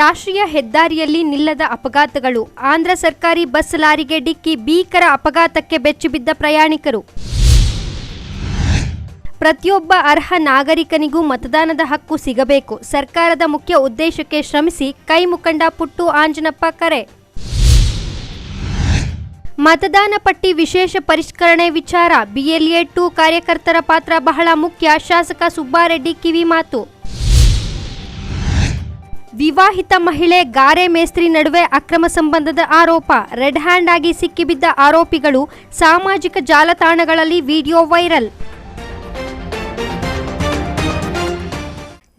ರಾಷ್ಟ್ರೀಯ ಹೆದ್ದಾರಿಯಲ್ಲಿ ನಿಲ್ಲದ ಅಪಘಾತಗಳು. ಆಂಧ್ರ ಸರ್ಕಾರಿ ಬಸ್ ಲಾರಿಗೆ ಡಿಕ್ಕಿ, ಭೀಕರ ಅಪಘಾತಕ್ಕೆ ಬೆಚ್ಚಿಬಿದ್ದ ಪ್ರಯಾಣಿಕರು. ಪ್ರತಿಯೊಬ್ಬ ಅರ್ಹ ನಾಗರಿಕನಿಗೂ ಮತದಾನದ ಹಕ್ಕು ಸಿಗಬೇಕು. ಸರ್ಕಾರದ ಮುಖ್ಯ ಉದ್ದೇಶಕ್ಕೆ ಶ್ರಮಿಸಿ. ಕೈ ಮುಖಂಡ ಪುಟ್ಟು ಆಂಜನಪ್ಪ ಕರೆ. ಮತದಾನ ಪಟ್ಟಿ ವಿಶೇಷ ಪರಿಷ್ಕರಣೆ ವಿಚಾರ. BLA 2 ಕಾರ್ಯಕರ್ತರ ಪಾತ್ರ ಬಹಳ ಮುಖ್ಯ. ಶಾಸಕ ಸುಬ್ಬಾರೆಡ್ಡಿ ಕಿವಿಮಾತು. ವಿವಾಹಿತ ಮಹಿಳೆ ಗಾರೆ ಮೇಸ್ತ್ರಿ ನಡುವೆ ಅಕ್ರಮ ಸಂಬಂಧದ ಆರೋಪ. ರೆಡ್ ಹ್ಯಾಂಡ್ ಆಗಿ ಸಿಕ್ಕಿಬಿದ್ದ ಆರೋಪಿಗಳು. ಸಾಮಾಜಿಕ ಜಾಲತಾಣಗಳಲ್ಲಿ ವಿಡಿಯೋ ವೈರಲ್.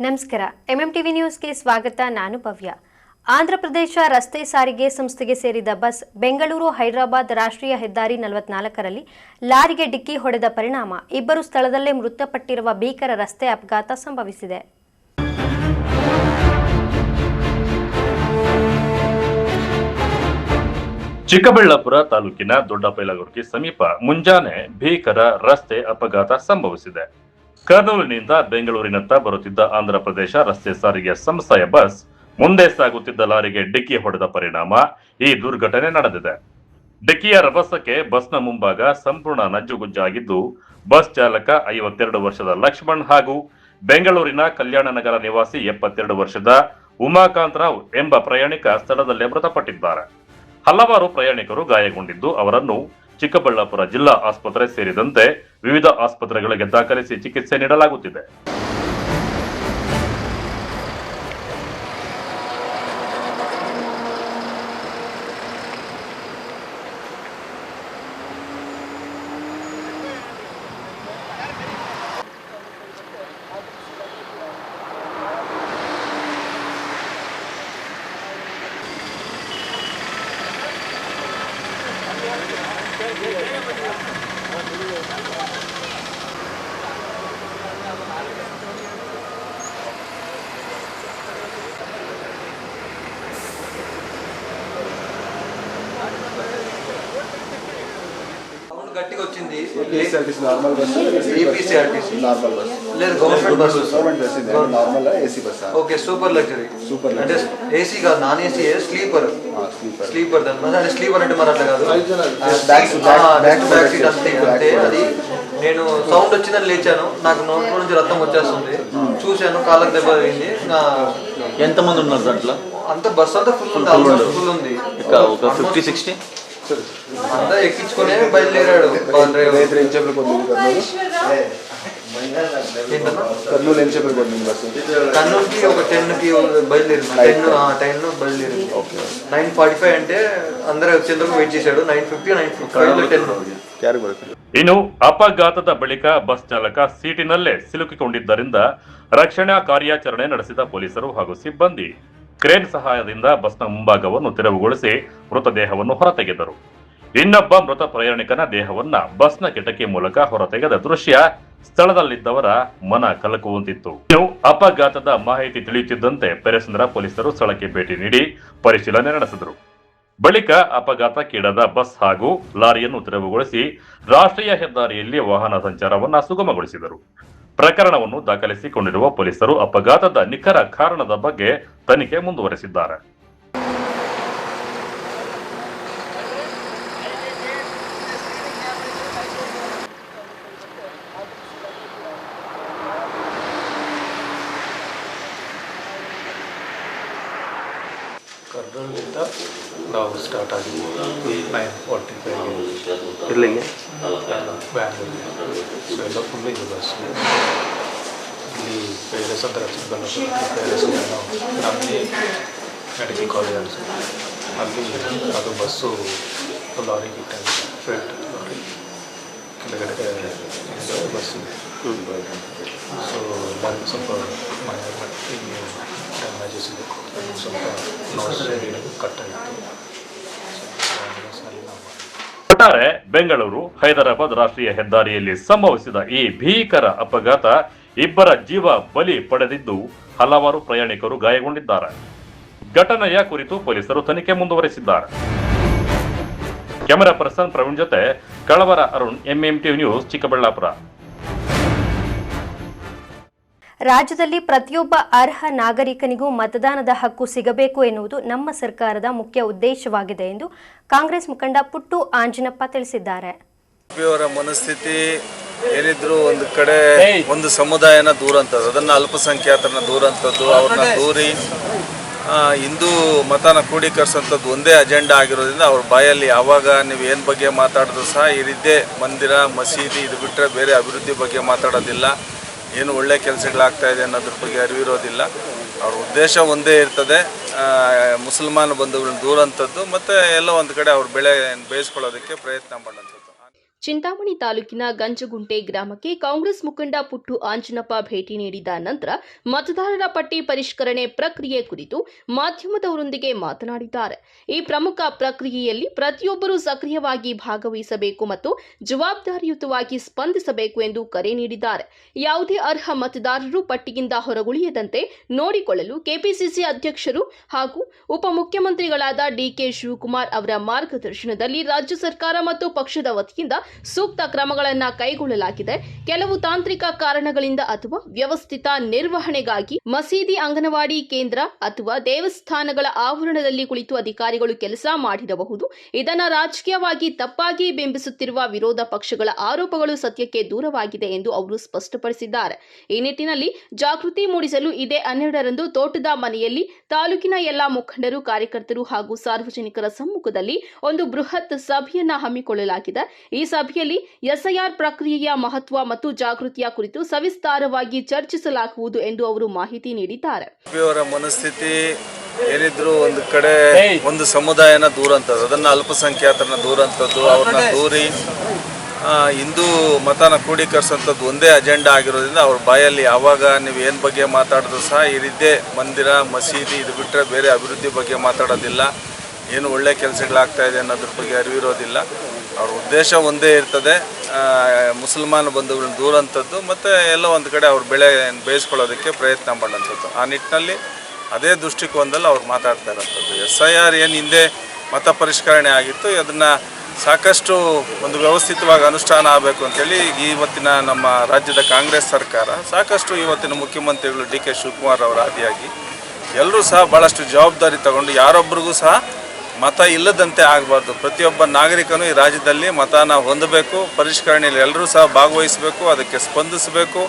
ನಮಸ್ಕಾರ, MMTV ನ್ಯೂಸ್ಗೆ ಸ್ವಾಗತ. ನಾನು ಭವ್ಯ. ಆಂಧ್ರಪ್ರದೇಶ ರಸ್ತೆ ಸಾರಿಗೆ ಸಂಸ್ಥೆಗೆ ಸೇರಿದ ಬಸ್ ಬೆಂಗಳೂರು ಹೈದರಾಬಾದ್ ರಾಷ್ಟ್ರೀಯ ಹೆದ್ದಾರಿ 44ರಲ್ಲಿ ಲಾರಿಗೆ ಡಿಕ್ಕಿ ಹೊಡೆದ ಪರಿಣಾಮ ಇಬ್ಬರು ಸ್ಥಳದಲ್ಲೇ ಮೃತಪಟ್ಟಿರುವ ಭೀಕರ ರಸ್ತೆ ಅಪಘಾತ ಸಂಭವಿಸಿದೆ. ಚಿಕ್ಕಬಳ್ಳಾಪುರ ತಾಲೂಕಿನ ದೊಡ್ಡಬೈಲಗುರ್ಗಿ ಸಮೀಪ ಮುಂಜಾನೆ ಭೀಕರ ರಸ್ತೆ ಅಪಘಾತ ಸಂಭವಿಸಿದೆ. ಕರ್ನೂಲಿನಿಂದ ಬೆಂಗಳೂರಿನತ್ತ ಬರುತ್ತಿದ್ದ ಆಂಧ್ರಪ್ರದೇಶ ರಸ್ತೆ ಸಾರಿಗೆ ಸಂಸ್ಥೆಯ ಬಸ್ ಮುಂದೆ ಸಾಗುತ್ತಿದ್ದ ಲಾರಿಗೆ ಡಿಕ್ಕಿ ಹೊಡೆದ ಪರಿಣಾಮ ಈ ದುರ್ಘಟನೆ ನಡೆದಿದೆ. ಡಿಕ್ಕಿಯ ರಭಸಕ್ಕೆ ಬಸ್ನ ಮುಂಭಾಗ ಸಂಪೂರ್ಣ ನಜ್ಜುಗುಜ್ಜಾಗಿದ್ದು, ಬಸ್ ಚಾಲಕ 52 ವರ್ಷದ ಲಕ್ಷ್ಮಣ್ ಹಾಗೂ ಬೆಂಗಳೂರಿನ ಕಲ್ಯಾಣನಗರ ನಿವಾಸಿ 72 ವರ್ಷದ ಉಮಾಕಾಂತ್ ರಾವ್ ಎಂಬ ಪ್ರಯಾಣಿಕ ಸ್ಥಳದಲ್ಲೇ ಮೃತಪಟ್ಟಿದ್ದಾರೆ. ಹಲವಾರು ಪ್ರಯಾಣಿಕರು ಗಾಯಗೊಂಡಿದ್ದು, ಅವರನ್ನು ಚಿಕ್ಕಬಳ್ಳಾಪುರ ಜಿಲ್ಲಾ ಆಸ್ಪತ್ರೆ ಸೇರಿದಂತೆ ವಿವಿಧ ಆಸ್ಪತ್ರೆಗಳಿಗೆ ದಾಖಲಿಸಿ ಚಿಕಿತ್ಸೆ ನೀಡಲಾಗುತ್ತಿದೆ. గట్టిగా వచ్చింది. నార్మల్ బస్, ఏపీసీఆర్టీసీ నార్మల్ బస్ లేదు, గవర్నమెంట్ బస్. గవర్నమెంట్ బస్ ఇది normal AC bus. Okay, super luxury. Super అంటే ఏసీ కాదు, నాన్ ఏసీ, స్లీపర్. స్లీపర్ అంటే స్లీపర్ అంటే మరి అట్లా కాదు, బ్యాక్ సీట్ అంతే. అది నేను సౌండ్ వచ్చిందని లేచాను, నాకు నోట్లో నుంచి రక్తం వచ్చేస్తుంది. చూశాను, కాళ్ళకి దెబ్బ తగిలింది. ఎంతమంది ఉన్నారు దాంట్లో? అంత బస్ అంతా ఫుల్ ఉంది, ఆల్మోస్ట్ ఫుల్ ఉంది. ఒక 50-60 అంతా ఎక్కించుకునే బయలుదేరాడు కర్నూలు ఏం చెప్పారు బస్సు. కర్నూలుకి ఒక 10కి బయలుదేరింది. 10 బయలుదేరింది. 9:45 అంటే అందరూ వచ్చేందుకు వెయిట్ చేశాడు. 9:50, 9:10. ಇನ್ನು ಅಪಘಾತದ ಬಳಿಕ ಬಸ್ ಚಾಲಕ ಸೀಟಿನಲ್ಲೇ ಸಿಲುಕಿಕೊಂಡಿದ್ದರಿಂದ ರಕ್ಷಣಾ ಕಾರ್ಯಾಚರಣೆ ನಡೆಸಿದ ಪೊಲೀಸರು ಹಾಗೂ ಸಿಬ್ಬಂದಿ ಕ್ರೇನ್ ಸಹಾಯದಿಂದ ಬಸ್ನ ಮುಂಭಾಗವನ್ನು ತೆರವುಗೊಳಿಸಿ ಮೃತದೇಹವನ್ನು ಹೊರತೆಗೆದರು. ಇನ್ನೊಬ್ಬ ಮೃತ ಪ್ರಯಾಣಿಕನ ದೇಹವನ್ನ ಬಸ್ನ ಕಿಟಕಿ ಮೂಲಕ ಹೊರತೆಗೆದ ದೃಶ್ಯ ಸ್ಥಳದಲ್ಲಿದ್ದವರ ಮನ ಕಲಕುವಂತಿತ್ತು. ಇನ್ನು ಅಪಘಾತದ ಮಾಹಿತಿ ತಿಳಿಯುತ್ತಿದ್ದಂತೆ ಪೆರೆಸಂದ್ರ ಪೊಲೀಸರು ಸ್ಥಳಕ್ಕೆ ಭೇಟಿ ನೀಡಿ ಪರಿಶೀಲನೆ ನಡೆಸಿದರು. ಬಳಿಕ ಅಪಘಾತಕ್ಕೀಡಾದ ಬಸ್ ಹಾಗೂ ಲಾರಿಯನ್ನು ತೆರವುಗೊಳಿಸಿ ರಾಷ್ಟ್ರೀಯ ಹೆದ್ದಾರಿಯಲ್ಲಿ ವಾಹನ ಸಂಚಾರವನ್ನ ಸುಗಮಗೊಳಿಸಿದರು. ಪ್ರಕರಣವನ್ನು ದಾಖಲಿಸಿಕೊಂಡಿರುವ ಪೊಲೀಸರು ಅಪಘಾತದ ನಿಖರ ಕಾರಣದ ಬಗ್ಗೆ ತನಿಖೆ ಮುಂದುವರೆಸಿದ್ದಾರೆ. ಕರ್ನೂಲಿಂದ ನಾವು ಸ್ಟಾರ್ಟ್ ಆಗಿದ್ವಿ 9:45 ಇಲ್ಲಿಗೆ ಬ್ಯಾಂಗ್ಳೂರಿಗೆ. ಸೊ ಎಲ್ಲ ಫುಲ್ ಇದೆ ಬಸ್. ಇಲ್ಲಿ ಪೇರೆಸಂದ್ರ ನಮಗೆ ಮೆಡಿಕಲ್ ಕಾಲೇಜ್ ಅನಿಸುತ್ತೆ. ಅಲ್ಲಿ ಅದು ಬಸ್ಸು ಲಾರಿ ಗಿಟ್ಟಾಗಿದೆ, ಫ್ರಂಟ್ ಲಾರಿ ಕೆಳಗಡೆ ಬಸ್ ಇದೆ. ಸೊ ಎಲ್ಲರಿಗೂ ಸ್ವಲ್ಪ ಡ್ಯಾಮೇಜಸ್ ಇದೆ, ಸ್ವಲ್ಪ ನೋಸ್ ಕಟ್ಟಾಗಿತ್ತು. ಒಟ್ಟಾರೆ ಬೆಂಗಳೂರು ಹೈದರಾಬಾದ್ ರಾಷ್ಟ್ರೀಯ ಹೆದ್ದಾರಿಯಲ್ಲಿ ಸಂಭವಿಸಿದ ಈ ಭೀಕರ ಅಪಘಾತ ಇಬ್ಬರ ಜೀವ ಬಲಿ ಪಡೆದಿದ್ದು, ಹಲವಾರು ಪ್ರಯಾಣಿಕರು ಗಾಯಗೊಂಡಿದ್ದಾರೆ. ಘಟನೆಯ ಕುರಿತು ಪೊಲೀಸರು ತನಿಖೆ ಮುಂದುವರೆಸಿದ್ದಾರೆ. ಕ್ಯಾಮೆರಾ ಪರ್ಸನ್ ಪ್ರವೀಣ್ ಜೊತೆ ಕಳವರ ಅರುಣ್, MMTV ನ್ಯೂಸ್, ಚಿಕ್ಕಬಳ್ಳಾಪುರ. ರಾಜ್ಯದಲ್ಲಿ ಪ್ರತಿಯೊಬ್ಬ ಅರ್ಹ ನಾಗರಿಕನಿಗೂ ಮತದಾನದ ಹಕ್ಕು ಸಿಗಬೇಕು ಎನ್ನುವುದು ನಮ್ಮ ಸರ್ಕಾರದ ಮುಖ್ಯ ಉದ್ದೇಶವಾಗಿದೆ ಎಂದು ಕಾಂಗ್ರೆಸ್ ಮುಖಂಡ ಪುಟ್ಟು ಆಂಜಿನಪ್ಪ ತಿಳಿಸಿದ್ದಾರೆ. ಅವರ ಮನಸ್ಥಿತಿ ಏನಿದ್ರು ಒಂದು ಕಡೆ ಒಂದು ಸಮುದಾಯನ ದೂರಂಥದ್ದು, ಅದನ್ನು ಅಲ್ಪಸಂಖ್ಯಾತರನ್ನ ದೂರಂಥದ್ದು, ಅವ್ರನ್ನ ದೂರಿ ಹಿಂದೂ ಮತನ ಕ್ರೋಢೀಕರಿಸೋಂಥದ್ದು ಒಂದೇ ಅಜೆಂಡಾ ಆಗಿರೋದ್ರಿಂದ ಅವ್ರ ಬಾಯಲ್ಲಿ ಯಾವಾಗ ನೀವು ಏನು ಬಗ್ಗೆ ಮಾತಾಡಿದ್ರು ಸಹ ಈ ರೀತಿ ಮಂದಿರ ಮಸೀದಿ ಇದು ಬಿಟ್ಟರೆ ಬೇರೆ ಅಭಿವೃದ್ಧಿ ಬಗ್ಗೆ ಮಾತಾಡೋದಿಲ್ಲ, ಏನು ಒಳ್ಳೆ ಕೆಲಸಗಳಾಗ್ತಾ ಇದೆ ಅನ್ನೋದ್ರ ಬಗ್ಗೆ ಅರಿವಿರೋದಿಲ್ಲ. ಅವ್ರ ಉದ್ದೇಶ ಒಂದೇ ಇರ್ತದೆ, ಮುಸಲ್ಮಾನ ಬಂಧುಗಳನ್ನ ದೂರಂಥದ್ದು ಮತ್ತು ಎಲ್ಲೋ ಒಂದು ಕಡೆ ಅವ್ರ ಬೆಳೆ ಬೇಯಿಸ್ಕೊಳ್ಳೋದಕ್ಕೆ ಪ್ರಯತ್ನ ಮಾಡೋಂಥದ್ದು. ಚಿಂತಾಮಣಿ ತಾಲೂಕಿನ ಗಂಜಗುಂಟೆ ಗ್ರಾಮಕ್ಕೆ ಕಾಂಗ್ರೆಸ್ ಮುಖಂಡ ಪುಟ್ಟು ಆಂಜನಪ್ಪ ಭೇಟಿ ನೀಡಿದ ನಂತರ ಮತದಾರರ ಪಟ್ಟಿ ಪರಿಷ್ಕರಣೆ ಪ್ರಕ್ರಿಯೆ ಕುರಿತು ಮಾಧ್ಯಮದವರೊಂದಿಗೆ ಮಾತನಾಡಿದ್ದಾರೆ. ಈ ಪ್ರಮುಖ ಪ್ರಕ್ರಿಯೆಯಲ್ಲಿ ಪ್ರತಿಯೊಬ್ಬರೂ ಸಕ್ರಿಯವಾಗಿ ಭಾಗವಹಿಸಬೇಕು ಮತ್ತು ಜವಾಬ್ದಾರಿಯುತವಾಗಿ ಸ್ಪಂದಿಸಬೇಕು ಎಂದು ಕರೆ ನೀಡಿದ್ದಾರೆ. ಯಾವುದೇ ಅರ್ಹ ಮತದಾರರು ಪಟ್ಟಿಯಿಂದ ಹೊರಗುಳಿಯದಂತೆ ನೋಡಿಕೊಳ್ಳಲು ಕೆಪಿಸಿಸಿ ಅಧ್ಯಕ್ಷರು ಹಾಗೂ ಉಪಮುಖ್ಯಮಂತ್ರಿಗಳಾದ ಡಿಕೆ ಶಿವಕುಮಾರ್ ಅವರ ಮಾರ್ಗದರ್ಶನದಲ್ಲಿ ರಾಜ್ಯ ಸರ್ಕಾರ ಮತ್ತು ಪಕ್ಷದ ವತಿಯಿಂದ ಸೂಕ್ತ ಕ್ರಮಗಳನ್ನು ಕೈಗೊಳ್ಳಲಾಗಿದೆ. ಕೆಲವು ತಾಂತ್ರಿಕ ಕಾರಣಗಳಿಂದ ಅಥವಾ ವ್ಯವಸ್ಥಿತ ನಿರ್ವಹಣೆಗಾಗಿ ಮಸೀದಿ, ಅಂಗನವಾಡಿ ಕೇಂದ್ರ ಅಥವಾ ದೇವಸ್ಥಾನಗಳ ಆವರಣದಲ್ಲಿ ಕುಳಿತು ಅಧಿಕಾರಿಗಳು ಕೆಲಸ ಮಾಡಿರಬಹುದು. ಇದನ್ನು ರಾಜಕೀಯವಾಗಿ ತಪ್ಪಾಗಿ ಬಿಂಬಿಸುತ್ತಿರುವ ವಿರೋಧ ಪಕ್ಷಗಳ ಆರೋಪಗಳು ಸತ್ಯಕ್ಕೆ ದೂರವಾಗಿದೆ ಎಂದು ಅವರು ಸ್ಪಷ್ಟಪಡಿಸಿದ್ದಾರೆ. ಈ ನಿಟ್ಟಿನಲ್ಲಿ ಜಾಗೃತಿ ಮೂಡಿಸಲು ಇದೇ 12ರಂದು ತೋಟದ ಮನೆಯಲ್ಲಿ ತಾಲೂಕಿನ ಎಲ್ಲಾ ಮುಖಂಡರು, ಕಾರ್ಯಕರ್ತರು ಹಾಗೂ ಸಾರ್ವಜನಿಕರ ಸಮ್ಮುಖದಲ್ಲಿ ಒಂದು ಬೃಹತ್ ಸಭೆಯನ್ನ ಹಮ್ಮಿಕೊಳ್ಳಲಾಗಿದೆ. ಈ ಸಭೆಯಲ್ಲಿ ಎಸ್ಐಆರ್ ಪ್ರಕ್ರಿಯೆಯ ಮಹತ್ವ ಮತ್ತು ಜಾಗೃತಿಯ ಕುರಿತು ಸವಿಸ್ತಾರವಾಗಿ ಚರ್ಚಿಸಲಾಗುವುದು ಎಂದು ಅವರು ಮಾಹಿತಿ ನೀಡಿದ್ದಾರೆ. ಅವರ ಮನಸ್ಥಿತಿ ಏನಿದ್ರು ಒಂದು ಕಡೆ ಒಂದು ಸಮುದಾಯನ ದೂರಂಥದ್ದು, ಅದನ್ನು ಅಲ್ಪಸಂಖ್ಯಾತರನ್ನ ದೂರಂಥದ್ದು, ಅವ್ರನ್ನ ದೂರಿ ಹಿಂದೂ ಮತನ ಕ್ರೋಢೀಕರಿಸೋಂಥದ್ದು ಒಂದೇ ಅಜೆಂಡಾ ಆಗಿರೋದ್ರಿಂದ ಅವ್ರ ಬಾಯಲ್ಲಿ ಯಾವಾಗ ನೀವು ಏನು ಬಗ್ಗೆ ಮಾತಾಡಿದ್ರು ಸಹ ಈ ರೀತಿ ಮಂದಿರ ಮಸೀದಿ ಇದು ಬಿಟ್ಟರೆ ಬೇರೆ ಅಭಿವೃದ್ಧಿ ಬಗ್ಗೆ ಮಾತಾಡೋದಿಲ್ಲ, ಏನು ಒಳ್ಳೆ ಕೆಲಸಗಳಾಗ್ತಾ ಇದೆ ಅನ್ನೋದ್ರ ಬಗ್ಗೆ ಅರಿವಿರೋದಿಲ್ಲ. ಅವ್ರ ಉದ್ದೇಶ ಒಂದೇ ಇರ್ತದೆ, ಮುಸಲ್ಮಾನ ಬಂಧುಗಳನ್ನ ದೂರಂಥದ್ದು ಮತ್ತು ಎಲ್ಲೋ ಒಂದು ಕಡೆ ಅವ್ರ ಬೆಳೆ ಬೇಯಿಸ್ಕೊಳ್ಳೋದಕ್ಕೆ ಪ್ರಯತ್ನ ಮಾಡೋಂಥದ್ದು. ಆ ನಿಟ್ಟಿನಲ್ಲಿ ಅದೇ ದೃಷ್ಟಿಕೋನದಲ್ಲಿ ಅವ್ರು ಮಾತಾಡ್ತಾ ಇರೋಂಥದ್ದು. SIR ಏನು ಹಿಂದೆ ಮತ ಪರಿಷ್ಕರಣೆ ಆಗಿತ್ತು, ಅದನ್ನು ಸಾಕಷ್ಟು ಒಂದು ವ್ಯವಸ್ಥಿತವಾಗಿ ಅನುಷ್ಠಾನ ಆಗಬೇಕು ಅಂತೇಳಿ ಇವತ್ತಿನ ನಮ್ಮ ರಾಜ್ಯದ ಕಾಂಗ್ರೆಸ್ ಸರ್ಕಾರ ಸಾಕಷ್ಟು ಇವತ್ತಿನ ಮುಖ್ಯಮಂತ್ರಿಗಳು DK ಶಿವಕುಮಾರ್ ಅವರ ಆದಿಯಾಗಿ ಎಲ್ಲರೂ ಸಹ ಭಾಳಷ್ಟು ಜವಾಬ್ದಾರಿ ತಗೊಂಡು ಯಾರೊಬ್ಬರಿಗೂ ಸಹ ಮತ ಇಲ್ಲದಂತೆ ಆಗಬಾರ್ದು. ಪ್ರತಿಯೊಬ್ಬ ನಾಗರಿಕನು ಈ ರಾಜ್ಯದಲ್ಲಿ ಮತನ ಹೊಂದಬೇಕು, ಪರಿಷ್ಕರಣೆಯಲ್ಲಿ ಎಲ್ಲರೂ ಸಹ ಭಾಗವಹಿಸಬೇಕು, ಅದಕ್ಕೆ ಸ್ಪಂದಿಸಬೇಕು,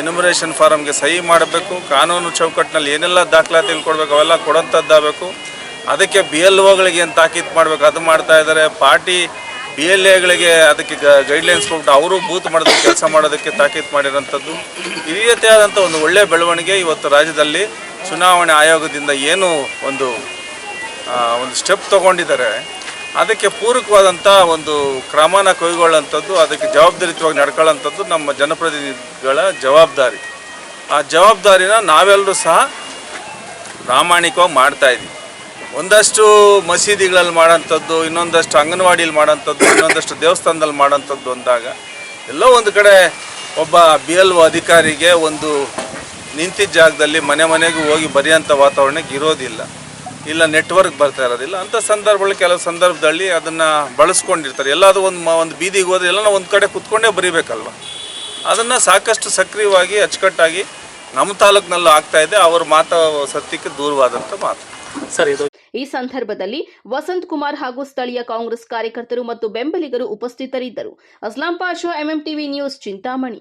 ಎನ್ಯುಮರೇಷನ್ ಫಾರಮ್ಗೆ ಸಹಿ ಮಾಡಬೇಕು, ಕಾನೂನು ಚೌಕಟ್ಟಿನಲ್ಲಿ ಏನೆಲ್ಲ ದಾಖಲಾತಿಗಳು ಕೊಡಬೇಕು ಅವೆಲ್ಲ ಕೊಡೋಂಥದ್ದಾಗಬೇಕು. ಅದಕ್ಕೆ BLOಗಳಿಗೆ ಏನು ತಾಕೀತು ಮಾಡಬೇಕು ಅದು ಮಾಡ್ತಾ ಇದ್ದಾರೆ. ಪಾರ್ಟಿ BLAಗಳಿಗೆ ಅದಕ್ಕೆ ಗೈಡ್ಲೈನ್ಸ್ ಕೊಟ್ಟು ಅವರು ಬೂತ್ ಮಾಡೋದಕ್ಕೆ ಕೆಲಸ ಮಾಡೋದಕ್ಕೆ ತಾಕೀತು ಮಾಡಿರೋಂಥದ್ದು. ಈ ರೀತಿಯಾದಂಥ ಒಂದು ಒಳ್ಳೆಯ ಬೆಳವಣಿಗೆ ಇವತ್ತು ರಾಜ್ಯದಲ್ಲಿ ಚುನಾವಣೆ ಆಯೋಗದಿಂದ ಏನು ಒಂದು ಸ್ಟೆಪ್ ತೊಗೊಂಡಿದ್ದಾರೆ, ಅದಕ್ಕೆ ಪೂರಕವಾದಂಥ ಒಂದು ಕ್ರಮನ ಕೈಗೊಳ್ಳುವಂಥದ್ದು, ಅದಕ್ಕೆ ಜವಾಬ್ದಾರಿಯುತವಾಗಿ ನಡ್ಕೊಳ್ಳೋಂಥದ್ದು ನಮ್ಮ ಜನಪ್ರತಿನಿಧಿಗಳ ಜವಾಬ್ದಾರಿ. ಆ ಜವಾಬ್ದಾರಿನ ನಾವೆಲ್ಲರೂ ಸಹ ಪ್ರಾಮಾಣಿಕವಾಗಿ ಮಾಡ್ತಾಯಿದ್ದೀವಿ. ಒಂದಷ್ಟು ಮಸೀದಿಗಳಲ್ಲಿ ಮಾಡೋಂಥದ್ದು, ಇನ್ನೊಂದಷ್ಟು ಅಂಗನವಾಡಿಯಲ್ಲಿ ಮಾಡೋಂಥದ್ದು, ಇನ್ನೊಂದಷ್ಟು ದೇವಸ್ಥಾನದಲ್ಲಿ ಮಾಡೋಂಥದ್ದು ಅಂದಾಗ ಎಲ್ಲೋ ಒಂದು ಕಡೆ ಒಬ್ಬ BLO ಅಧಿಕಾರಿಗೆ ಒಂದು ನಿಂತಿದ್ದ ಜಾಗದಲ್ಲಿ ಮನೆಗೂ ಹೋಗಿ ಬರೆಯೋಂಥ ವಾತಾವರಣಕ್ಕೆ ಇರೋದಿಲ್ಲ, ಇಲ್ಲ ನೆಟ್ವರ್ಕ್ ಬರ್ತಾ ಇರೋದಿಲ್ಲ. ಅಂಥ ಸಂದರ್ಭಗಳು ಕೆಲವು ಸಂದರ್ಭದಲ್ಲಿ ಅದನ್ನು ಬಳಸ್ಕೊಂಡಿರ್ತಾರೆ. ಎಲ್ಲಾದರೂ ಒಂದು ಬೀದಿಗೆ ಹೋದ್ರೆ ಎಲ್ಲ ಒಂದು ಕಡೆ ಕುತ್ಕೊಂಡೇ ಬರೀಬೇಕಲ್ವ. ಅದನ್ನು ಸಾಕಷ್ಟು ಸಕ್ರಿಯವಾಗಿ ಅಚ್ಚುಕಟ್ಟಾಗಿ ನಮ್ಮ ತಾಲೂಕಿನಲ್ಲೂ ಆಗ್ತಾ ಇದೆ. ಅವ್ರ ಮಾತು ಸತ್ಯಕ್ಕೆ ದೂರವಾದಂಥ ಮಾತು. ಈ ಸಂದರ್ಭದಲ್ಲಿ ವಸಂತ್ ಕುಮಾರ್ ಹಾಗೂ ಸ್ಥಳೀಯ ಕಾಂಗ್ರೆಸ್ ಕಾರ್ಯಕರ್ತರು ಮತ್ತು ಬೆಂಬಲಿಗರು ಉಪಸ್ಥಿತರಿದ್ದರು. Aslam Pasha, MMTV news, Chintamani.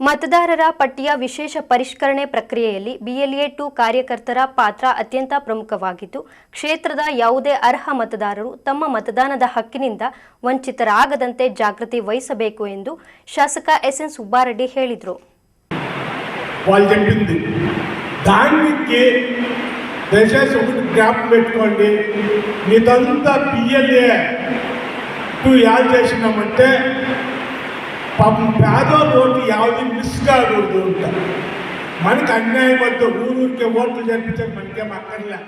ಮತದಾರರ ಪಟ್ಟಿಯ ವಿಶೇಷ ಪರಿಷ್ಕರಣೆ ಪ್ರಕ್ರಿಯೆಯಲ್ಲಿ BLA 2 ಕಾರ್ಯಕರ್ತರ ಪಾತ್ರ ಅತ್ಯಂತ ಪ್ರಮುಖವಾಗಿದ್ದು, ಕ್ಷೇತ್ರದ ಯಾವುದೇ ಅರ್ಹ ಮತದಾರರು ತಮ್ಮ ಮತದಾನದ ಹಕ್ಕಿನಿಂದ ವಂಚಿತರಾಗದಂತೆ ಜಾಗೃತಿ ವಹಿಸಬೇಕು ಎಂದು ಶಾಸಕ SN ಸುಬ್ಬಾರೆಡ್ಡಿ ಹೇಳಿದರು. వాళ్ళు చెప్పింది దానికి దయచేసి ఒకటి జ్ఞాపకం పెట్టుకోండి. మీదంతా BLA 2 యాడ్ చేసినామంటే పాపం పేదోళ్ళ ఓట్లు యావది మిస్ కాకూడదు అంట. మనకి అన్యాయం వద్ద ఊరికే ఓట్లు జరిపించడం మనకేం అక్కర్లే.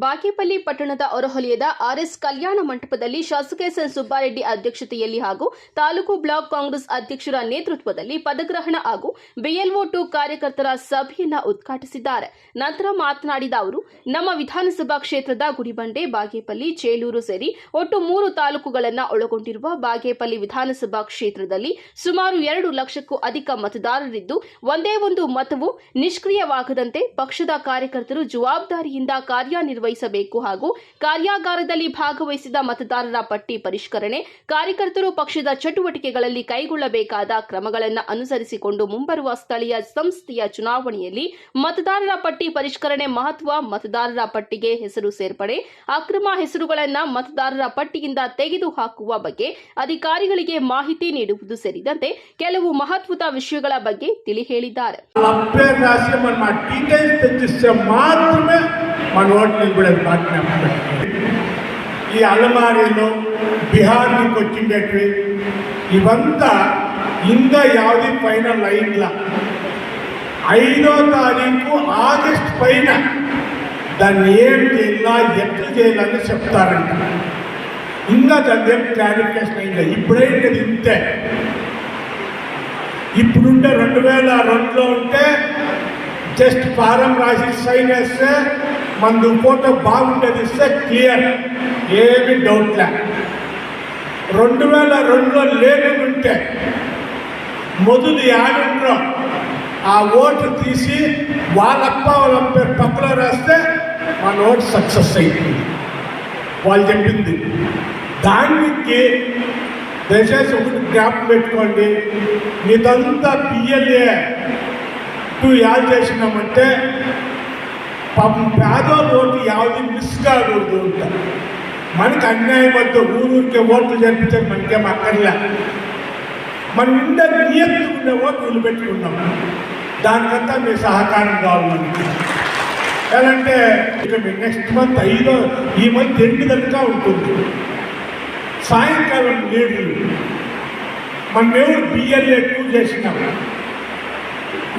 ಬಾಗೇಪಲ್ಲಿ ಪಟ್ಟಣದ ಹೊರವಲಯದ ಆರ್ಎಸ್ ಕಲ್ಯಾಣ ಮಂಟಪದಲ್ಲಿ ಶಾಸಕ ಎಸ್ಎನ್ ಸುಬ್ಬಾರೆಡ್ಡಿ ಅಧ್ಯಕ್ಷತೆಯಲ್ಲಿ ಹಾಗೂ ತಾಲೂಕು ಬ್ಲಾಕ್ ಕಾಂಗ್ರೆಸ್ ಅಧ್ಯಕ್ಷರ ನೇತೃತ್ವದಲ್ಲಿ ಪದಗ್ರಹಣ ಹಾಗೂ ಬಿಎಲ್ಒ 2 ಕಾರ್ಯಕರ್ತರ ಸಭೆಯನ್ನು ಉದ್ಘಾಟಿಸಿದ್ದಾರೆ. ನಂತರ ಮಾತನಾಡಿದ ಅವರು, ನಮ್ಮ ವಿಧಾನಸಭಾ ಕ್ಷೇತ್ರದ ಗುಡಿಬಂಡೆ, ಬಾಗೇಪಲ್ಲಿ, ಚೇಳೂರು ಸೇರಿ ಒಟ್ಟು 3 ತಾಲೂಕುಗಳನ್ನು ಒಳಗೊಂಡಿರುವ ಬಾಗೇಪಲ್ಲಿ ವಿಧಾನಸಭಾ ಕ್ಷೇತ್ರದಲ್ಲಿ ಸುಮಾರು 2 ಲಕ್ಷಕ್ಕೂ ಅಧಿಕ ಮತದಾರರಿದ್ದು, ಒಂದೇ ಒಂದು ಮತವು ನಿಷ್ಕ್ರಿಯವಾಗದಂತೆ ಪಕ್ಷದ ಕಾರ್ಯಕರ್ತರು ಜವಾಬ್ದಾರಿಯಿಂದ ಕಾರ್ಯನಿರ್ವಹಿಸಬೇಕು ಹಾಗೂ ಕಾರ್ಯಾಗಾರದಲ್ಲಿ ಭಾಗವಹಿಸಿದ ಮತದಾರರ ಪಟ್ಟಿ ಪರಿಷ್ಕರಣೆ, ಕಾರ್ಯಕರ್ತರು ಪಕ್ಷದ ಚಟುವಟಿಕೆಗಳಲ್ಲಿ ಕೈಗೊಳ್ಳಬೇಕಾದ ಕ್ರಮಗಳನ್ನು ಅನುಸರಿಸಿಕೊಂಡು ಮುಂಬರುವ ಸ್ಥಳೀಯ ಸಂಸ್ಥೆಯ ಚುನಾವಣೆಯಲ್ಲಿ ಮತದಾರರ ಪಟ್ಟಿ ಪರಿಷ್ಕರಣೆ ಮಹತ್ವ, ಮತದಾರರ ಪಟ್ಟಿಗೆ ಹೆಸರು ಸೇರ್ಪಡೆ, ಅಕ್ರಮ ಹೆಸರುಗಳನ್ನು ಮತದಾರರ ಪಟ್ಟಿಯಿಂದ ತೆಗೆದುಹಾಕುವ ಬಗ್ಗೆ ಅಧಿಕಾರಿಗಳಿಗೆ ಮಾಹಿತಿ ನೀಡುವುದು ಸೇರಿದಂತೆ ಕೆಲವು ಮಹತ್ವದ ವಿಷಯಗಳ ಬಗ್ಗೆ ತಿಳಿ ಹೇಳಿದ್ದಾರೆ. ఈ అలమారీలో బిహార్ నుంచి వచ్చిండేటివి ఇవంతా ఇంకా యావది పైన లైన్ల 5వ తారీఖు ఆగస్ట్ పైన దాన్ని ఏం చేయాలా, ఎట్లా చేయాలని చెప్తారంట. ఇంకా దాన్ని ఏం క్లారిఫికేషన్ అయింది. ఇప్పుడైతే ఇంతే. ఇప్పుడుంటే 2002లో ఉంటే జస్ట్ ఫారం రాసి సైన్ వేస్తే మనది ఫోటో బాగుంటుంది, ఇస్తే క్లియర్, ఏమి డౌట్ లే. 2002లో లేకుంటే మొదలు యాడుండ్రో ఆ ఓటు తీసి వాళ్ళప్ప వాళ్ళ పేరు పక్కలో రాస్తే మన ఓటు సక్సెస్ అయిపోయింది. వాళ్ళు చెప్పింది దానికి దయచేసి ఒకటి జ్ఞాపకం పెట్టుకోండి. మీదంతా పిఎల్ఏ 2 యాడ్ చేసినామంటే పాపం పేదోళ్ళ ఓటు యావది మిస్ కాకూడదు అంట. మనకి అన్యాయం వద్దు, ఊరికే ఓట్లు జరిపితే మనకేం అక్కర్లే. మనం ఇంత నియంత్రుకునే ఓటు నిలబెట్టుకున్నాం. దానికంతా మీ సహకారం కావాలి మనకి. ఎలా అంటే ఇక నెక్స్ట్ మంత్ ఈ మంత్ 8 దాకా ఉంటుంది. సాయంకాలం 7 మనం ఎవరు బిఎల్ఏ 2 చేసినాం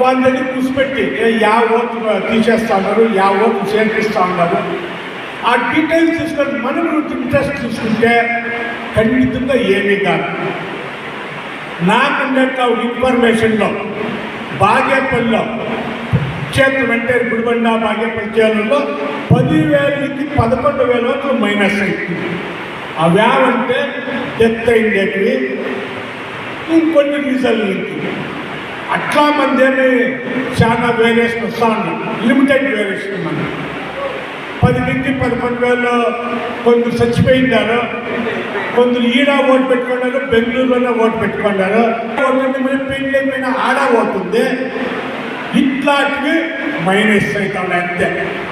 వాళ్ళ దగ్గర కూర్చిపెట్టి యా ఓటు తీసేస్తా ఉన్నారు, యా ఓటు చేర్పిస్తా ఉన్నారు, ఆ డీటెయిల్స్ తీసుకొని మనం ఇంట్రెస్ట్ తీసుకుంటే ఖండితంగా ఏమీ కాదు. నాకున్నట్టు ఇన్ఫర్మేషన్లో బాగేపల్లిలో క్షేత్రం వెంటే గుడిబండ బాగేపల్లి చేరులో 10,000 నుంచి 11,000 ఓట్లు మైనస్ అయింది. అవేమంటే డెత్ అయిందేటివి, ఇంకొన్ని రీజన్లకి అట్లా మందేమి చాలా వేరియేషన్ వస్తూ ఉన్నాం. లిమిటెడ్ వేరియేషన్ మనం 10 నుంచి 11,000 కొందరు చచ్చిపోయినారు, కొందరు ఈడ ఓటు పెట్టుకున్నారు, బెంగళూరులోనే ఓటు పెట్టుకున్నారు. మరి పెళ్లి అయిపోయిన ఆడ ఓటుంది. ఇట్లాంటివి మైనస్ అవుతా ఉన్నాయి అంతే.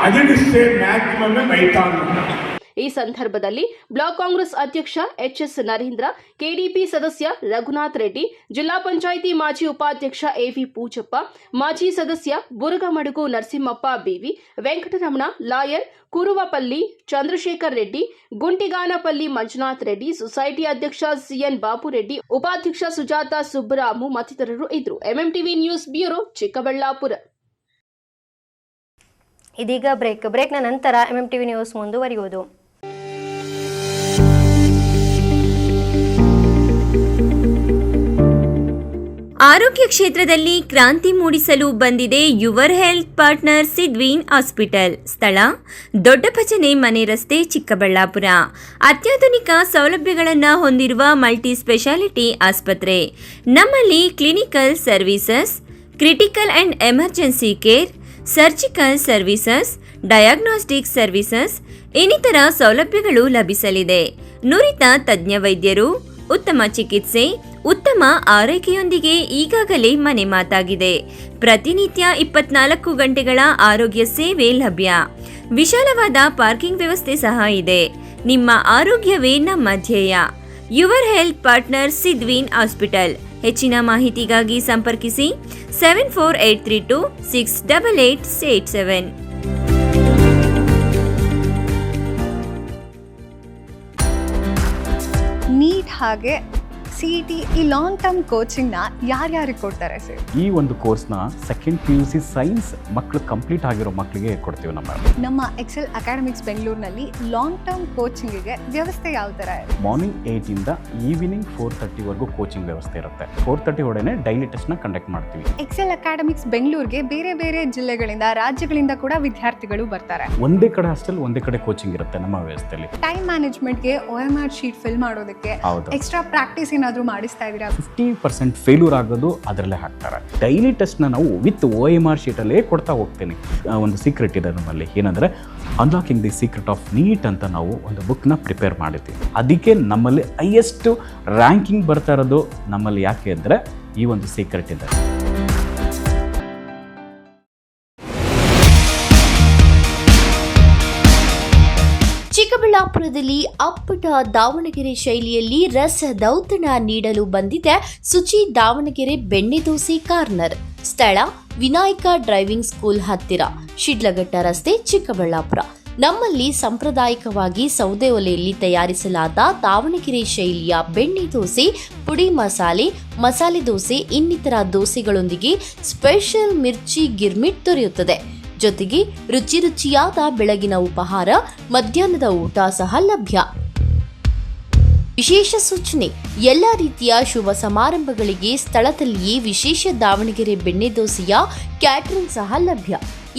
అది ఇస్తే మ్యాక్సిమమే అవుతా ఉన్నాం. ಈ ಸಂದರ್ಭದಲ್ಲಿ ಬ್ಲಾಕ್ ಕಾಂಗ್ರೆಸ್ ಅಧ್ಯಕ್ಷ ಎಚ್ಎಸ್ ನರೇಂದ್ರ, ಕೆಡಿಪಿ ಸದಸ್ಯ ರಘುನಾಥ್ ರೆಡ್ಡಿ, ಜಿಲ್ಲಾ ಪಂಚಾಯಿತಿ ಮಾಜಿ ಉಪಾಧ್ಯಕ್ಷ ಎವಿ ಪೂಜಪ್ಪ, ಮಾಜಿ ಸದಸ್ಯ Burugamadugu Narasimhappa BV, Venkataramana, lawyer Kuruvapalli Chandrashekar Reddy, Guntiganapalli Manjunath Reddy, society ಅಧ್ಯಕ್ಷ ಸಿಎನ್ ಬಾಬುರೆಡ್ಡಿ, ಉಪಾಧ್ಯಕ್ಷ ಸುಜಾತ ಸುಬ್ಬರಾಮು ಮತ್ತಿತರರು ಇದ್ದರು. MMTV news bureau, Chikkaballapur. ಇದೀಗ ಬ್ರೇಕ್ನ ನಂತರ ಎಂಎಂಟಿವಿ ನ್ಯೂಸ್ ಮುಂದುವರಿಯುವುದು. ಆರೋಗ್ಯ ಕ್ಷೇತ್ರದಲ್ಲಿ ಕ್ರಾಂತಿ ಮೂಡಿಸಲು ಬಂದಿದೆ ಯುವರ್ ಹೆಲ್ತ್ ಪಾರ್ಟ್ನರ್ ಸಿದ್ವೀನ್ ಹಾಸ್ಪಿಟಲ್. ಸ್ಥಳ ದೊಡ್ಡಪಚನೆ ಮನೆ ರಸ್ತೆ, ಚಿಕ್ಕಬಳ್ಳಾಪುರ. ಅತ್ಯಾಧುನಿಕ ಸೌಲಭ್ಯಗಳನ್ನು ಹೊಂದಿರುವ ಮಲ್ಟಿ ಸ್ಪೆಷಾಲಿಟಿ ಆಸ್ಪತ್ರೆ. ನಮ್ಮಲ್ಲಿ clinical services, critical and emergency care, surgical services, diagnostic services ಇನ್ನಿತರ ಸೌಲಭ್ಯಗಳು ಲಭಿಸಲಿದೆ. ನುರಿತ ತಜ್ಞ ವೈದ್ಯರು, ಉತ್ತಮ ಚಿಕಿತ್ಸೆ, ಉತ್ತಮ ಆರೈಕೆಯೊಂದಿಗೆ ಈಗಾಗಲೇ ಮನೆ ಮಾತಾಗಿದೆ. ಪ್ರತಿನಿತ್ಯ 24 ಗಂಟೆಗಳ ಆರೋಗ್ಯ ಸೇವೆ ಲಭ್ಯ. ವಿಶಾಲವಾದ ಪಾರ್ಕಿಂಗ್ ವ್ಯವಸ್ಥೆ ಸಹ ಇದೆ. ನಿಮ್ಮ ಆರೋಗ್ಯವೇ ನಮ್ಮ ಧ್ಯೇಯ. ಯುವರ್ ಹೆಲ್ತ್ ಪಾರ್ಟ್ನರ್ ಸಿದ್ವೀನ್ ಹಾಸ್ಪಿಟಲ್. ಹೆಚ್ಚಿನ ಮಾಹಿತಿಗಾಗಿ ಸಂಪರ್ಕಿಸಿ 7483268887. ನೀಟ್ ಹಾಗೆ CET ಈ ಲಾಂಗ್ ಟರ್ಮ್ ಕೋಚಿಂಗ್ನ ಯಾರ್ಯಾರಿಗೆ ಕೊಡ್ತಾರೆ ಸರ್? ಈ ಒಂದು ಕೋರ್ಸ್ನ ಸೆಕೆಂಡ್ PUC ಸೈನ್ಸ್ ಮಕ್ಕಳು ಕಂಪ್ಲೀಟ್ ಆಗಿರೋ ಮಕ್ಕಳಿಗೆ ಕೊಡ್ತೀವಿ. ನಮ್ಮ ಎಕ್ಸೆಲ್ ಅಕಾಡೆಮಿಕ್ಸ್ ಬೆಂಗಳೂರಿನಲ್ಲಿ ಲಾಂಗ್ ಟರ್ಮ್ ಕೋಚಿಂಗಿಗೆ ವ್ಯವಸ್ಥೆ ಯಾವ ಥರ ಇದೆ? ಮಾರ್ನಿಂಗ್ 8 ಇಂದ ಈವ್ನಿಂಗ್ 4:30ವರೆಗೂ ಕೋಚಿಂಗ್ ವ್ಯವಸ್ಥೆ ಇರುತ್ತೆ. 4:30 ಒಳಗೆ ಡೈಲಿ ಟೆಸ್ಟ್ನ ಕಂಡಕ್ಟ್ ಮಾಡ್ತೀವಿ. ಎಕ್ಸೆಲ್ ಅಕಾಡೆಮಿಕ್ಸ್ ಬೆಂಗಳೂರಿಗೆ ಬೇರೆ ಬೇರೆ ಜಿಲ್ಲೆಗಳಿಂದ, ರಾಜ್ಯಗಳಿಂದ ಕೂಡ ವಿದ್ಯಾರ್ಥಿಗಳು ಬರ್ತಾರೆ. ಒಂದೇ ಕಡೆ ಹಾಸ್ಟೆಲ್, ಒಂದೇ ಕಡೆ ಕೋಚಿಂಗ್ ಇರುತ್ತೆ ನಮ್ಮ ವ್ಯವಸ್ಥೆಯಲ್ಲಿ. ಟೈಮ್ ಮ್ಯಾನೇಜ್ಮೆಂಟ್ಗೆ OMR ಶೀಟ್ ಫಿಲ್ ಮಾಡೋದಕ್ಕೆ ಎಕ್ಸ್ಟ್ರಾ ಪ್ರಾಕ್ಟೀಸ್ ಏನಾದರೂ ಮಾಡಿಸ್ತಾ ಇದ್ದೀರಾ? 50% ಫೇಲ್ಯೂರ್ ಆಗೋದು ಅದರಲ್ಲೇ ಹಾಕ್ತಾರೆ. ಡೈಲಿ ಟೆಸ್ಟ್ನ ನಾವು ವಿತ್ OMR ಶೀಟಲ್ಲೇ ಕೊಡ್ತಾ ಹೋಗ್ತೀನಿ. ಒಂದು ಸೀಕ್ರೆಟ್ ಇದೆ ನಮ್ಮಲ್ಲಿ, ಏನಂದರೆ unlocking the secret of NEET ಅಂತ ನಾವು ಒಂದು ಬುಕ್ನ ಪ್ರಿಪೇರ್ ಮಾಡಿದ್ದೀವಿ. ಅದಕ್ಕೆ ನಮ್ಮಲ್ಲಿ ಹೈಯೆಸ್ಟ್ ರ್ಯಾಂಕಿಂಗ್ ಬರ್ತಾ ಇರೋದು ನಮ್ಮಲ್ಲಿ. ಯಾಕೆ ಅಂದರೆ ಈ ಒಂದು ಸೀಕ್ರೆಟ್ ಇದೆ. ಚಿಕ್ಕಬಳ್ಳಾಪುರದಲ್ಲಿ ಅಪ್ಪಟ ದಾವಣಗೆರೆ ಶೈಲಿಯಲ್ಲಿ ರಸದೌತಣ ನೀಡಲು ಬಂದಿದೆ ಸುಚಿ ದಾವಣಗೆರೆ ಬೆಣ್ಣೆ ದೋಸೆ ಕಾರ್ನರ್. ಸ್ಥಳ ವಿನಾಯಕ ಡ್ರೈವಿಂಗ್ ಸ್ಕೂಲ್ ಹತ್ತಿರ, ಶಿಡ್ಲಘಟ್ಟ ರಸ್ತೆ, ಚಿಕ್ಕಬಳ್ಳಾಪುರ. ನಮ್ಮಲ್ಲಿ ಸಾಂಪ್ರದಾಯಿಕವಾಗಿ ಸೌದೆ ಒಲೆಯಲ್ಲಿ ತಯಾರಿಸಲಾದ ದಾವಣಗೆರೆ ಶೈಲಿಯ ಬೆಣ್ಣೆ ದೋಸೆ, ಪುಡಿ ಮಸಾಲೆ, ಮಸಾಲೆ ದೋಸೆ ಇನ್ನಿತರ ದೋಸೆಗಳೊಂದಿಗೆ ಸ್ಪೆಷಲ್ ಮಿರ್ಚಿ ಗಿರ್ಮಿಟ್ ದೊರೆಯುತ್ತದೆ. ಜೊತೆಗೆ ರುಚಿ ರುಚಿಯಾದ ಬೆಳಗಿನ ಉಪಹಾರ, ಮಧ್ಯಾಹ್ನದ ಊಟ ಸಹ ಲಭ್ಯ. ವಿಶೇಷ ಸೂಚನೆ: ಎಲ್ಲ ರೀತಿಯ ಶುಭ ಸಮಾರಂಭಗಳಿಗೆ ಸ್ಥಳದಲ್ಲಿಯೇ ವಿಶೇಷ ದಾವಣಗೆರೆ ಬೆಣ್ಣೆ ದೋಸೆಯ ಕ್ಯಾಟರಿಂಗ್ ಸಹ ಲಭ್ಯ.